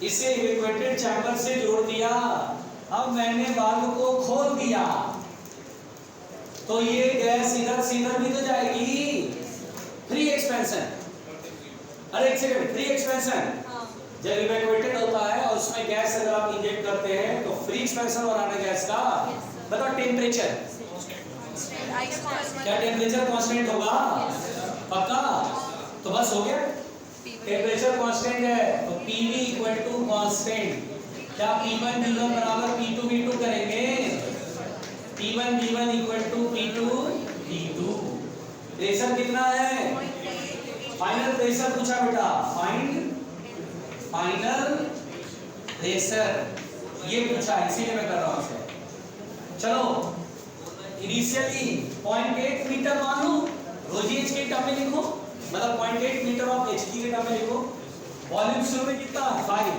इसे इवैक्यूएटेड चैम्बर से जोड़ दिया। अब मैंने वाल्व को खोल दिया तो ये गैस इधर से इधर भी तो जाएगी। फ्री एक्सपेंशन, अरे एक सेकंड, फ्री एक्सपेंशन जब इवैक्यूएटेड होता है और उसमें गैस अगर आप इंजेक्ट करते हैं तो फ्री एक्सपेंशन हो रहा है गैस का। बताओ टेम्परेचर, क्या टेम्परेचर कांस्टेंट होगा? पक्का? तो बस हो गया, टेम्परेचर कांस्टेंट है तो PV इक्वल टू कांस्टेंट। क्या P1 V1 बराबर P2 V2 करेंगे? P1 V1 equal to P2 V2। Pressure कितना है? फाइनल प्रेशर पूछा बेटा, फाइनल प्रेशर ये पूछा, इसीलिए मैं कर रहा हूं इसे। चलो इनिशियली 0.8 मीटर मान लो, रोजी एच के टर्म में लिखो, मतलब 0.8 मीटर ऑफ एचजी के टर्म में लिखो। वॉल्यूम शुरू में कितना? 5।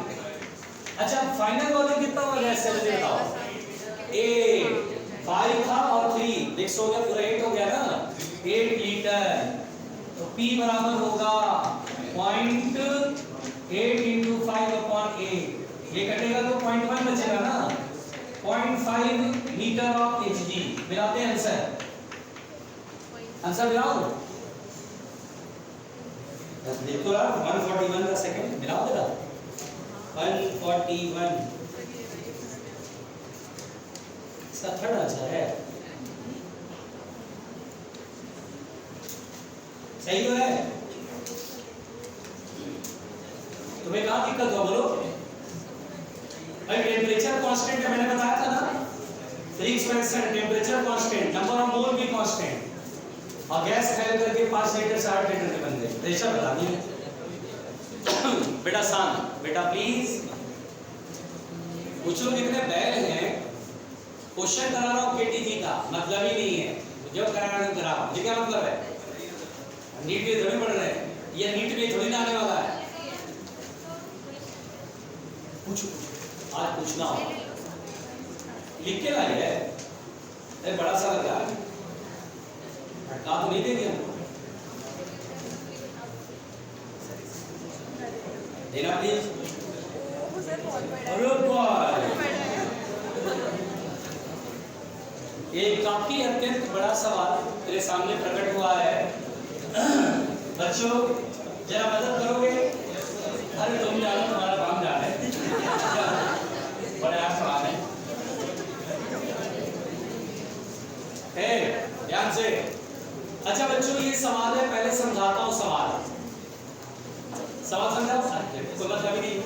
अच्छा फाइनल वॉल्यूम कितना होगा गैस से बताओ? 8। 5 था और 3 मिक्स हो गया, पूरा 8 हो गया ना, 8 लीटर। तो P बराबर होगा 0.8 into 5/8। ये कटेगा तो 0.1 बचेगा ना, 0.5 मीटर ऑफ Hg। मिलाते हैं आंसर, आंसर मिलाओ, देखो यार 141 का सेकंड मिलाओ जरा, 141 इसका थर्ड आंसर है। सही तो है? तुम्हें कहाँ दिक्कत हुआ बोलो? भाई टेम्परेचर कांस्टेंट है, मैंने बताया था ना, free expansion, temperature constant, number of mole भी कांस्टेंट, और गैस फैल करके 5 लीटर से 8 लीटर के बन गए। प्रेशर बता दी बेटा। शांत बेटा प्लीज, कुछ लोग इतने बैल हैं, क्वेश्चन करा रहा हूँ KTG का मतलब ही नहीं है, जो करा रहा हूँ करा, ये क्या मतलब है? नीट में थोड़ी पढ़ रहे हैं, ये नीट में थोड़ी ना आने वाला है। पूछो, आज पूछना हो, लिख के लाई है, अरे बड़ा सा लग रहा है, अटका तो नहीं देंगे हमको, देना प्लीज। अरे भाई, एक काफी अत्यंत बड़ा सवाल तेरे सामने प्रकट हुआ है। बच्चों जरा मदद करोगे? अरे तुम जानो, तुम्हारा काम जाना है, बड़े आप सवाल है। ध्यान से। अच्छा बच्चों ये सवाल है, पहले समझाता हूँ सवाल समझाओ। कोई मतलब ही नहीं,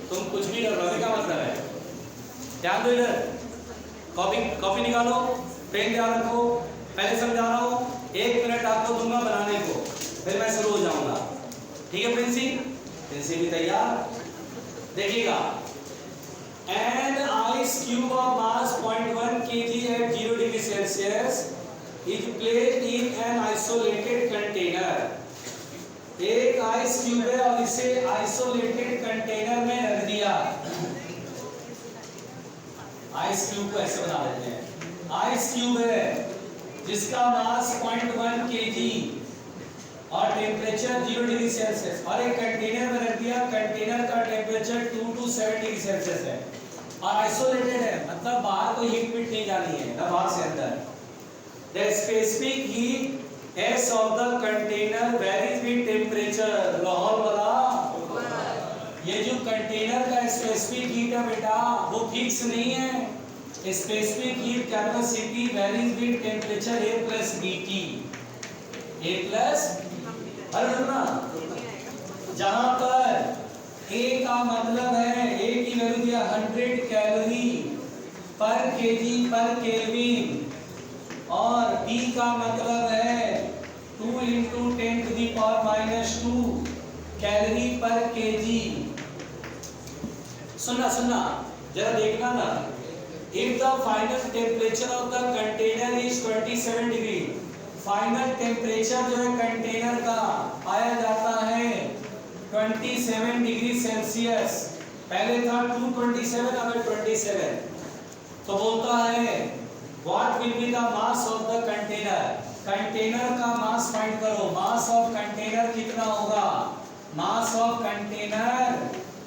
तुम कुछ भी कर रहे, क्या मतलब है? ध्यान दो इधर, कॉपी निकालो, पेन ध्यान रखो, पहले समझा रहा हूँ, 1 मिनट आपको दूंगा बनाने को, फिर मैं शुरू हो जाऊंगा, ठीक है? प्रिंसी भी तैयार? देखिएगा, an ice cube of mass 0.1 kg at 0 degree Celsius is placed in an isolated container। एक आइस क्यूब है और इसे आइसोलेटेड कंटेनर में रख दिया। आइस क्यूब को ऐसे बना देते हैं, आइस क्यूब है जिसका मास 0.1 kg और टेम्परेचर 0 डिग्री सेल्सियस, और एक कंटेनर में रख दिया। कंटेनर का टेम्परेचर 2 to 7 डिग्री सेल्सियस है और आइसोलेटेड है, मतलब बाहर कोई हीट बीट नहीं जानी है, ना बाहर से अंदर। The specific heat S of the container varies with temperature। Lahore वाला, ये जो कंटेनर का स्पेसिफिक हीट है बेटा वो फिक्स नहीं है। Specific heat capacity varies with temperature A plus BT। A plus, अरे ना, जहां पर A का मतलब है, A की वैल्यू दिया 100 कैलोरी पर केजी पर केल्विन, और B का मतलब है 2 into 10 to the power -2 calorie पर केजी। सुनना जरा देखना ना, if the final temperature of the container is 27 degree, final temperature जो है कंटेनर का पाया जाता है 27 डिग्री सेल्सियस। पहले था 227, अब है 27। तो बोलता है what will be the mass of the container. Container का मास फाइंड करो। मास ऑफ कंटेनर कितना होगा? मास ऑफ कंटेनर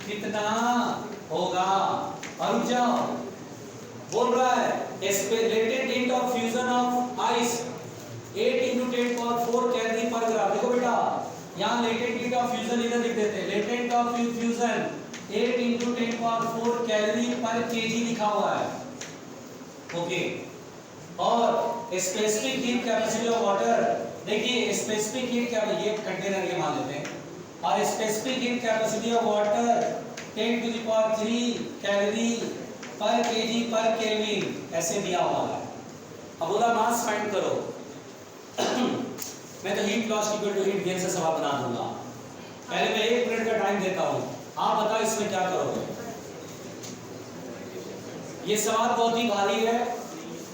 कितना होगा? और रुक जाओ, बोल रहा है latent heat of fusion of ice 8 × 10⁴ calorie पर ग्राम। देखो बेटा, यहाँ लेटेंट हीट ऑफ फ्यूजन इधर लिख देते हैं। लेटेंट ऑफ फ्यूजन 8 × 10⁴ कैलोरी पर केजी लिखा हुआ है। ओके, और specific heat capacity of water, देखिए स्पेसिफिक हीट कैपेसिटी, ये कंटेनर ये मान लेते हैं, और specific heat capacity of water 10⁻³ calorie पर केजी पर केल्विन ऐसे दिया हुआ है। अब बोला मास फाइंड करो। मैं तो heat loss equal to heat gain से सवाल बना दूंगा। पहले मैं 1 मिनट का टाइम देता हूं, आप बताओ इसमें क्या करोगे। ये सवाल बहुत ही भारी है,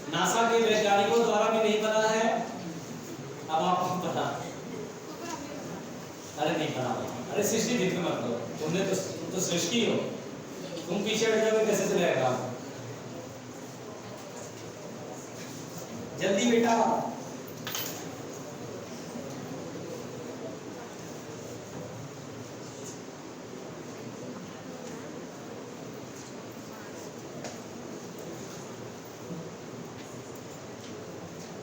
नासा के वैज्ञानिकों द्वारा भी नहीं बना है। अब आपको पता, अरे नहीं बना, अरे सृष्टि जितने मत लो, तुमने तो सृष्टि हो, तुम पीछे बैठ जाओगे कैसे चलेगा? जल्दी बेटा।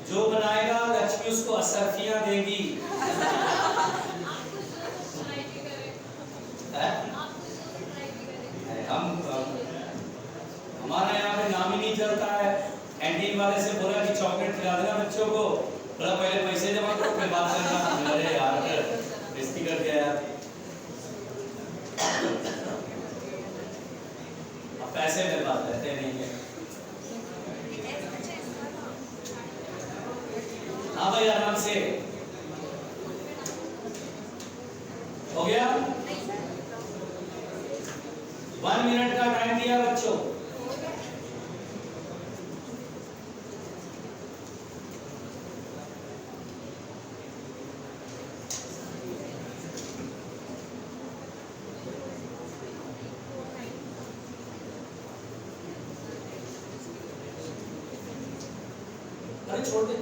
जो बनाएगा लक्ष्मी उसको असरफियां देगी। हम हमारे यहाँ पे नाम ही नहीं चलता है। कैंटीन वाले से बोला कि चॉकलेट खिला देना बच्चों को, बोला पहले पैसे जमा करो फिर बात करना। अरे यार बेइज्जती कर दिया यार, अब पैसे मेरे पास रहते नहीं है। हाँ भाई आराम से हो गया। 1 मिनट का टाइम दिया बच्चों। अरे छोड़ दे।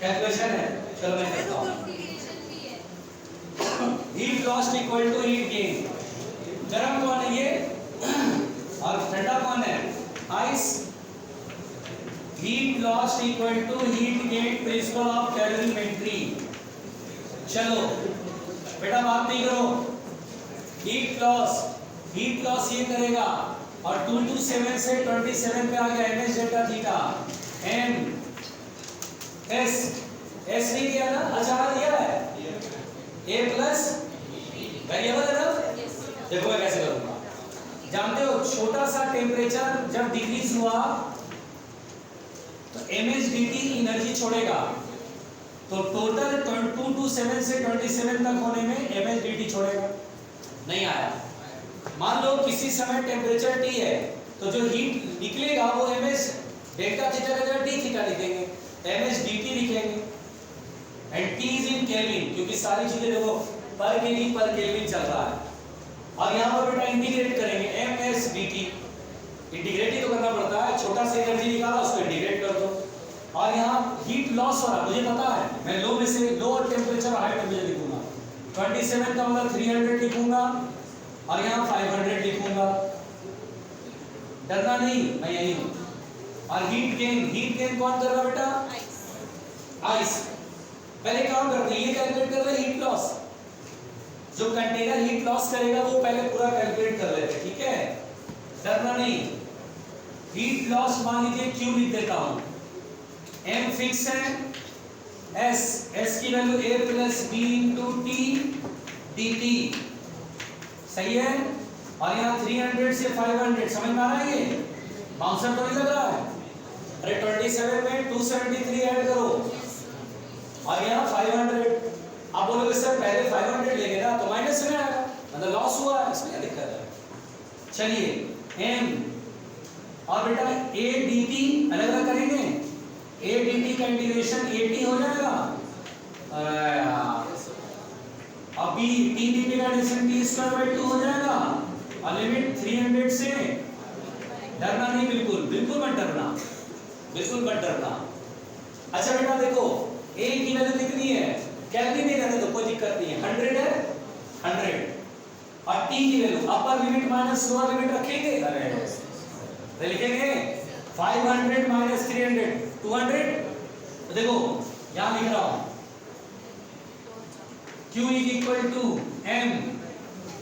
कैलकुलेशन है, चलो मैं करता हूँ। Heat lost equal to heat gain. गर्म कौन है ये और ठंडा कौन है? Ice. Heat lost equal to heat gain, principle of calorimetry. चलो बेटा बात नहीं करो। हीट लॉस ये करेगा, और 227 से 27 पे आ गया ms delta theta. m s नहीं दिया ना, अचार दिया है a प्लस वेरिएबल है ना। देखो मैं कैसे करूंगा, जानते हो छोटा सा टेम्परेचर जब डिक्रीज हुआ तो ms dt एनर्जी छोड़ेगा, तो टोटल 227 से 27 तक होने में ms dt छोड़ेगा। नहीं आया। मान लो किसी समय टेम्परेचर T है, तो जो हीट निकलेगा वो ms डेल्टा थीटा का जगह d थीटा लिखेंगे, ms dt लिखेंगे। And T is in kelvin, क्योंकि सारी चीजें देखो पर केजी पर केल्विन चल रहा है। और यहाँ पर बेटा इंटीग्रेट करेंगे ms dt, इंटीग्रेट ही तो करना पड़ता है। छोटा सा एनर्जी निकाला उसको इंटीग्रेट कर दो। और यहाँ हीट लॉस हो रहा, मुझे पता है, मैं लो में से लो टेम्परेचर हाई टेम्परेचर लिखूंगा। 27 का मतलब 300 लिखूंगा और यहाँ 500 लिखूंगा। डरना नहीं, मैं यही हूँ। और हीट गेन कौन कर रहा बेटा? आइस। पहले काम करते हैं, ये कैलकुलेट कर रहे हीट लॉस। जो कंटेनर हीट लॉस करेगा वो पहले पूरा कैलकुलेट कर लेते, ठीक है? डरना नहीं। हीट लॉस मान लीजिए Q लिख देता हूँ, M फिक्स है, S की value A plus B into T dt, सही है। और यहाँ 300 से 500 समझ में आ रहा है? ये बाउंसर तो नहीं लग रहा है? अरे 27 में 273 ऐड करो और यहाँ 500। आप बोलोगे सर पहले 500 लेंगे ना तो माइनस में आएगा, मतलब लॉस हुआ है, इसमें क्या दिक्कत है? चलिए M और बेटा A dt अलग अलग करेंगे। A dt का इंटीग्रेशन AT हो जाएगा, अब B T dt का इंटीग्रेशन T²/2 हो जाएगा, और लिमिट 300 से डरना नहीं, बिल्कुल बिल्कुल मत डरना, बिल्कुल मत डरना। अच्छा बेटा देखो a की वैल्यू कितनी है, कैलकुलेट नहीं करने तो कोई दिक्कत नहीं है, 100 है 100 और t की वैल्यू अपर लिमिट माइनस लोअर लिमिट रखेंगे, अरे लिखेंगे 500 माइनस 300 200। तो देखो यहां लिख रहा हूं q is equal to m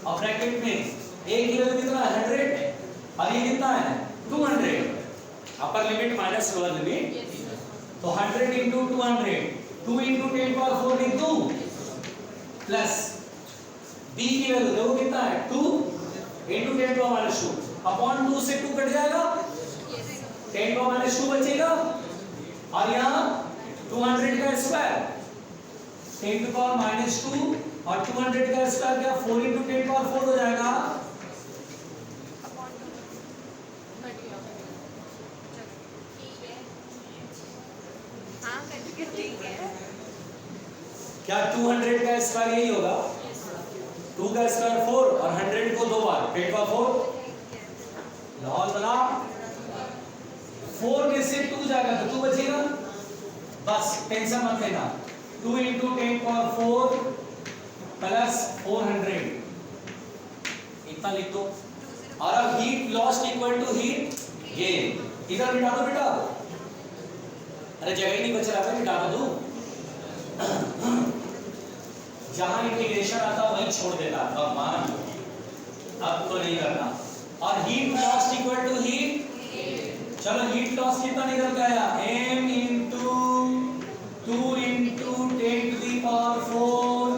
और ब्रैकेट में a की वैल्यू कितना है 100 और ये कितना है 200, upper limit minus lower limit, तो 100 into 200 2 into 10 power 4 लिख दूं प्लस b की वैल्यू देखो कितना है 2 into 10 power minus 2 अपॉन 2 से 2 कट जाएगा, 10 power minus 2 बचेगा और यहाँ 200 का स्क्वायर 10 to power minus 2 और 200 का स्क्वायर क्या 4 into 10 power 4 हो जाएगा। क्या 200 का स्क्वायर यही होगा, 2 का स्क्वायर 4 और 100 को 2 बार 10 का 4 लाहौल बना 4 में से 2 जाएगा तो 2 बचेगा, बस टेंशन मत लेना, 2 into 10 power 4 प्लस 400 इतना लिख दो। और अब heat lost equal to heat gain, इधर मिटा दो बेटा, अरे जगह ही नहीं बच रहा था, मिटा दो, जहां इंटीग्रेशन आता वहीं छोड़ देता भगवान, अब तो नहीं करना। और heat loss equal to heat, चलो हीट लॉस कितना निकल के आया m into 2 into 10 to the power 4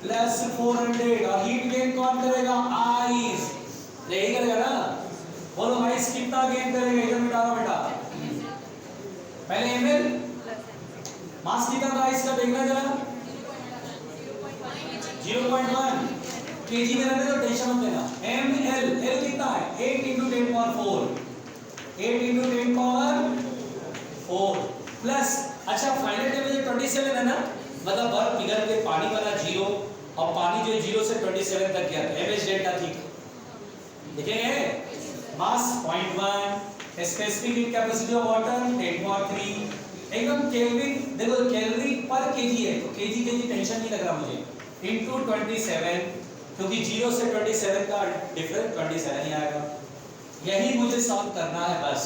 plus 400 और हीट गेन कौन करेगा आइस, यही करेगा ना, बोलो आइस कितना गेन करेगा, इधर मिटा दो बेटा, पहले ml मास कितना था आइस का देखना जरा 0.1 केजी में रहने तो टेंशन मत लेना, ml l कितना है 8 into 10 power 4 8 into 10 power 4 plus, अच्छा फाइनल टेम्परेचर 27 है ना, मतलब बर्फ पिघल के पानी बना 0 और पानी जो 0 से 27 तक गया तो mh डेल्टा थी, देखेंगे मास 0.1 स्पेसिफिक कैपेसिटी ऑफ वाटर 10.3 एकदम केल्विन, देखो कैलोरी पर केजी है तो केजी टेंशन नहीं लग रहा मुझे इनटू 27 क्योंकि 0 से 27 का डिफरेंस 27 ही आएगा, यही मुझे सॉल्व करना है बस।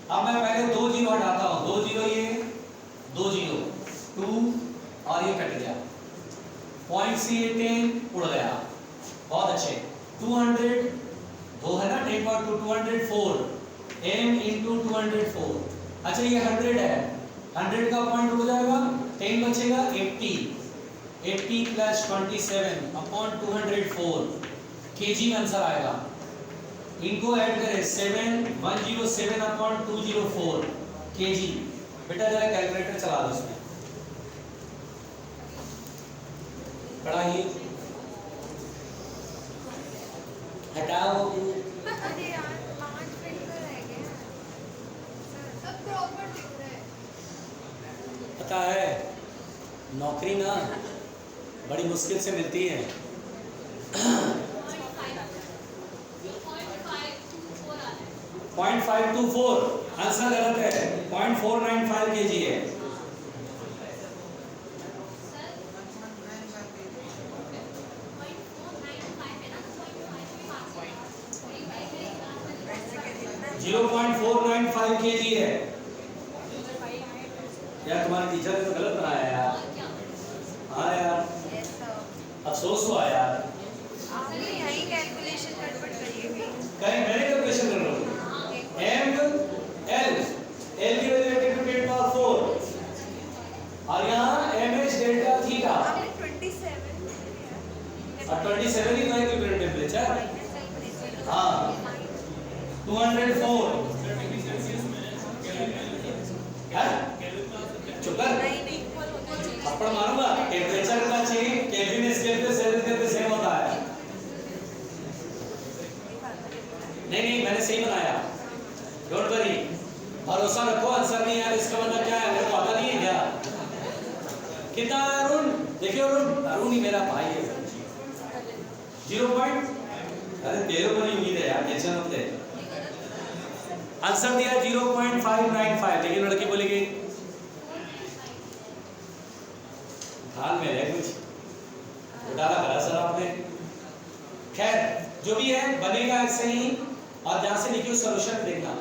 अब मैं पहले 2 जीरो हटाता हूँ, 2 जीरो ये 2 जीरो 2 और ये कट गया, पॉइंट सी 10 उड़ गया, बहुत अच्छे 200 2 है ना 10 पावर 204 m into 204, अच्छा ये 100 है, 100 का पॉइंट हो जाएगा 10 बचेगा 80 प्लस 27 अपॉन 204 केजी में आंसर आएगा, इनको ऐड करें 107 अपॉन 204 केजी, बेटा जरा कैलकुलेटर चला दो इसमें, पढ़ाइए हटाओ, अरे यार 5 मिनट का रह गया, सब प्रॉपर दिख रहा है, पता है नौकरी ना बड़ी मुश्किल से मिलती है, 0.524 आंसर गलत है, 0.495 केजी है, जीरो 0.495 केजी है यार, तुम्हारे टीचर ने तो गलत बनाया यार, हाँ यार अफसोस हुआ यार, आपने यही कैलकुलेशन गड़बड़ करी है कहीं मैंने कैलकुलेशन कर रहा हूँ m l की वैल्यू 10 to 10 power 4 और यहाँ mh डेल्टा थीटा आपने 27 और 27 ही तो है इक्विवेलेंट टेंपरेचर, हाँ 204 क्या चुप कर, थप्पड़ मारूंगा, टेंपरेचर का चेंज केल्विन स्केल पे सेल्सियस पे सेम होता है, नहीं मैंने सही बनाया, डोंट वरी, भरोसा रखो, आंसर नहीं यार, इसका मतलब क्या है, मेरे को आता नहीं है क्या, कितना अरुण, देखिए अरुण ही मेरा भाई है, 0.4 अरे तेरे को नहीं उम्मीद है यार, टेंशन मत ले। आंसर दिया 0.595, लेकिन लड़की बोलेगी हाल में है कुछ घोटाला करा सर आपने। खैर जो भी है बनेगा ऐसे ही, और जहां से लिखी सॉल्यूशन देखना,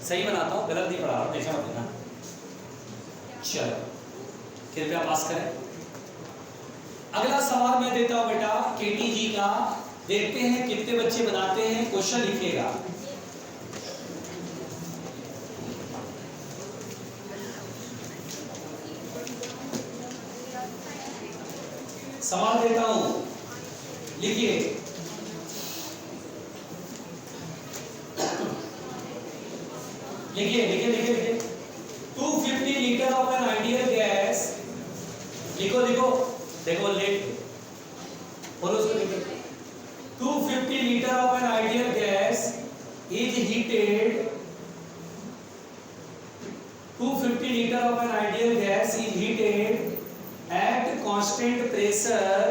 सही बनाता हूँ, गलत नहीं पढ़ा रहा हूँ, टेंशन मत लेना। चलो कृपया पास करें। अगला सवाल मैं देता हूं बेटा केटी जी का, देखते हैं कितने बच्चे बनाते हैं, क्वेश्चन लिखिएगा। सवाल देता हूं, लिखिए। लिखिए लिखिए लिखिए लिखिए 250 litre of an ideal gas, लिखो लिखो, देखो लेट बोलो उसको, लिखो 250 litre of an ideal gas is heated, 250 litre of an ideal gas is heated at constant pressure,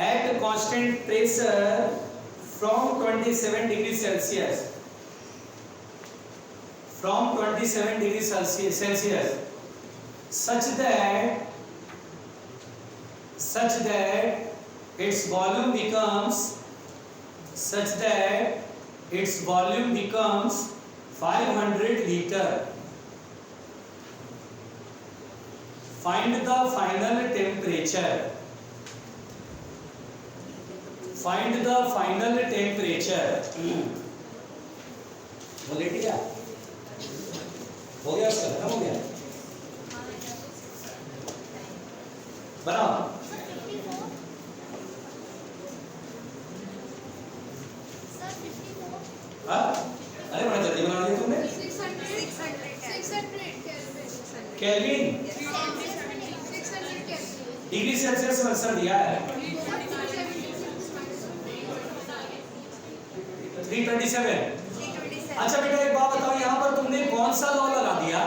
at constant pressure from 27 degrees Celsius, from 27 degrees Celsius, such that its volume becomes 500 liter. Find the final temperature. Find the final temperature. वो लेट गया, हो गया उसका, खत्म हो गया। बनाओ। हाँ? अरे बड़ा जल्दी बना दिया तुमने। 600 केल्विन डिग्री सेल्सियस में आंसर दिया है 327। अच्छा बेटा एक बात बताओ, यहाँ पर तुमने कौन सा लॉ लगा दिया?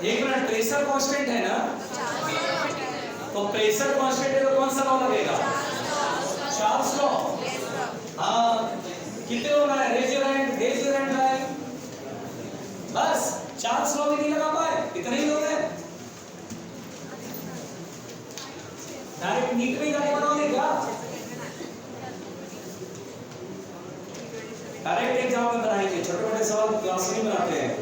एक मिनट, प्रेशर कांस्टेंट है ना, तो प्रेशर कांस्टेंट है तो कौन सा लॉ लगेगा? Charles law. हाँ कितने लोग आए? Raise your hand right. बस चार्ल्स लॉ भी नहीं लगा पाए, इतने ही लोग हैं। डायरेक्ट नीट में जाके बनाओगे क्या? डायरेक्ट एग्जाम में बनाएंगे, छोटे मोटे सवाल क्लास में बनाते हैं।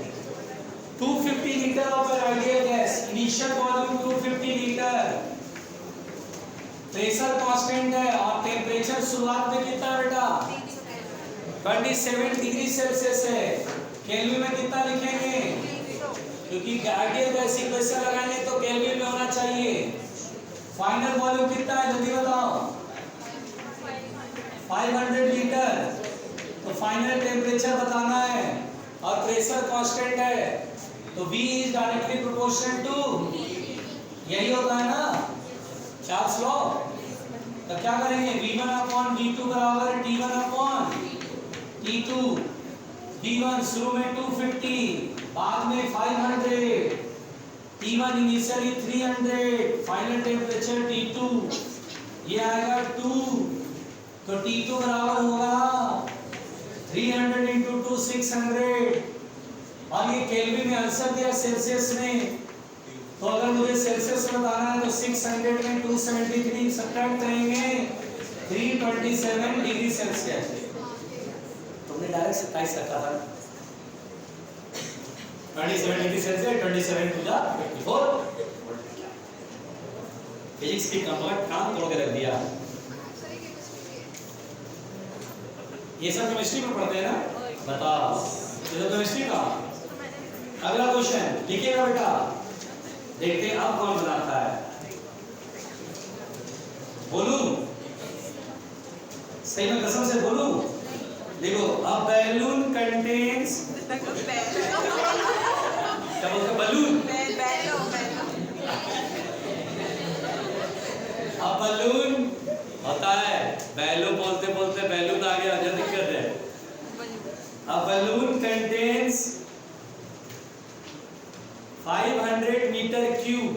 250 litre of an ideal gas, initial volume 250 litre, pressure constant है और टेम्परेचर शुरुआत में कितना बेटा? 27 डिग्री सेल्सियस है। केल्विन में कितना लिखेंगे? क्योंकि आइडियल गैस इक्वेशन लगाएंगे तो केल्विन में होना चाहिए। फाइनल वॉल्यूम कितना है जल्दी बताओ? 500 लीटर। तो फाइनल टेम्परेचर बताना है और प्रेशर कांस्टेंट है, तो V is directly proportional to, यही होता है ना चार्ल्स लॉ। तो क्या करेंगे? V1 अपॉन V2 बराबर T1 अपॉन T2। V1 शुरू में 250, बाद में 500, T1 initially 300, final temperature T2 ये आएगा 2, तो T2 बराबर होगा 300 into 2 600, और ये केल्विन में आंसर दिया सेल्सियस में, तो अगर मुझे सेल्सियस में बताना है तो 600 में 273 सब्ट्रैक्ट करेंगे 327 डिग्री सेल्सियस। तुमने डायरेक्ट 27 रखा था, 27 डिग्री सेल्सियस 27 टू जा 54। फिजिक्स की कंपार्ट काम तोड़ के रख दिया। ये सब केमिस्ट्री में पढ़ते हैं ना, बताओ ये तो केमिस्ट्री का। अगला क्वेश्चन लिखिएगा बेटा, देखते हैं अब कौन बनाता है। बोलूं सही में, कसम से बोलूं? देखो, a balloon contains, क्या बोलते हैं? बलून। a balloon होता है, बैलून बोलते बोलते बैलून आ गया, क्या दिक्कत है? a balloon contains 500 metre cube,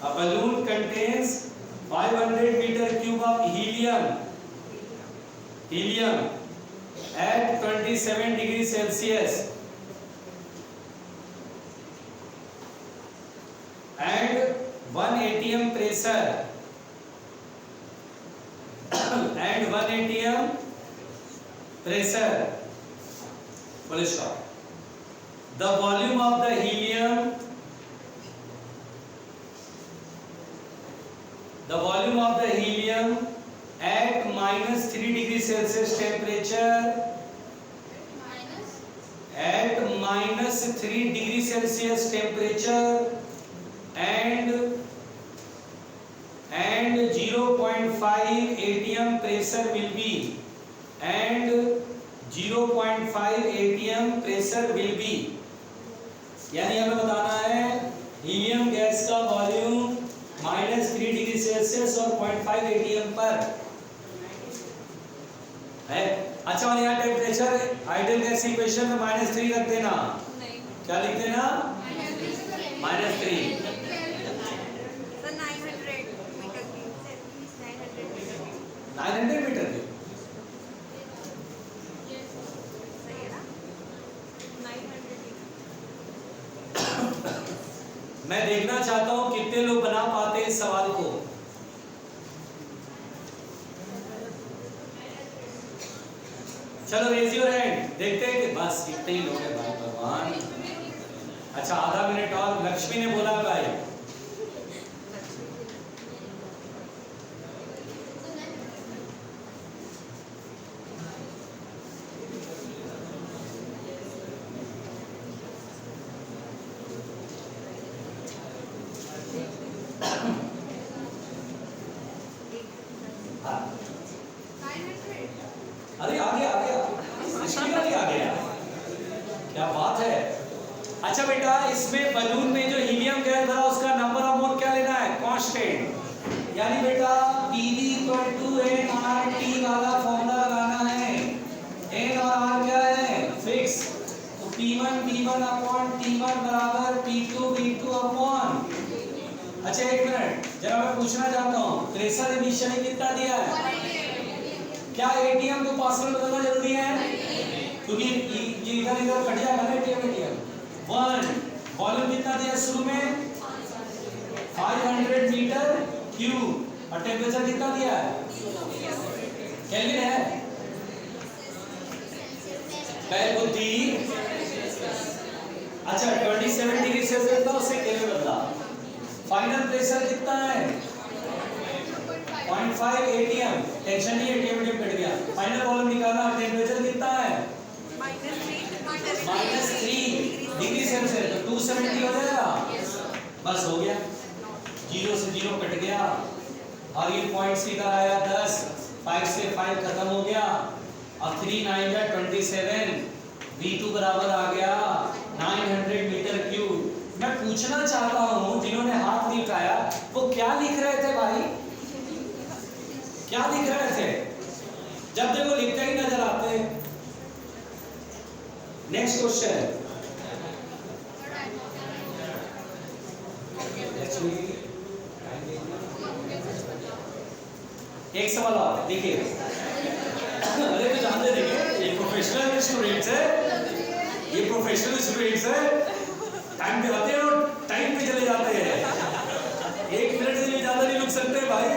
a A balloon contains 500 meter cube of helium at 27 degrees Celsius and 1 atm pressure full stop. The volume of the helium at -3 degrees Celsius temperature and 0.5 atm pressure will be यानी हमें बताना है हीलियम गैस का वॉल्यूम -3 डिग्री सेल्सियस और 0.5 atm पर है। अच्छा और यहाँ टेम्परेचर आइडियल गैस इक्वेशन में -3 रख देना। नहीं क्या लिख देना? -3। सर 900 मीटर क्यूब से 900 मीटर क्यूब सही है ना 900 मैं देखना चाहता हूं कितने लोग बना पाते हैं इस सवाल को। चलो रेज योर हैंड, देखते हैं कि बस इतने ही लोग हैं भाई भगवान। अच्छा आधा मिनट और, लक्ष्मी ने बोला भाई। अरे आ गया आ गया, क्या बात है। अच्छा बेटा इसमें बलून में जो हीलियम गैस था उसका नंबर ऑफ मोल क्या लेना है? कांस्टेंट। यानी बेटा PV = nRT वाला फॉर्मूला लगाना है। n और r क्या है? फिक्स। तो P1 अपॉन T1 बराबर P2 अपॉन। अच्छा एक मिनट जरा मैं पूछना चाहता हूँ प्रेशर इनिशियली कितना दिया है? क्या एटीएम को पासवर्ड बदलना जरूरी है? क्योंकि ये इधर कट जाएगा ना एटीएम। 1 वॉल्यूम कितना दिया शुरू में? 500 मीटर क्यूब और टेम्परेचर कितना दिया है? केल्विन है। पहले बुद्धि। अच्छा 27 डिग्री सेल्सियस था उससे केल्विन बदला। फाइनल प्रेशर कितना है? 0.5 atm। टेंशन नहीं, एटीएम कट गया। फाइनल वॉल्यूम निकालना। टेम्परेचर कितना है? -3 डिग्री सेल्सियस। तो 270 हो जाएगा। बस हो गया, 0 से 0 कट गया और ये पॉइंट्स इधर आया 10, 5 से 5 खत्म हो गया और 3 9 या 27। V2 बराबर आ गया 900 मीटर क्यूब। मैं पूछना चाहता हूँ जिन्होंने हाथ नहीं उठाया वो क्या लिख रहे थे भाई? क्या लिख रहे थे? जब देखो लिखते ही नजर आते। Next question. एक सवाल और देखिए। अरे तो जानते देखिए ये प्रोफेशनल स्टूडेंट्स है, ये प्रोफेशनल स्टूडेंट्स है। टाइम पे आते हैं और टाइम पे चले जाते हैं। 1 मिनट से भी ज्यादा नहीं रुक सकते भाई।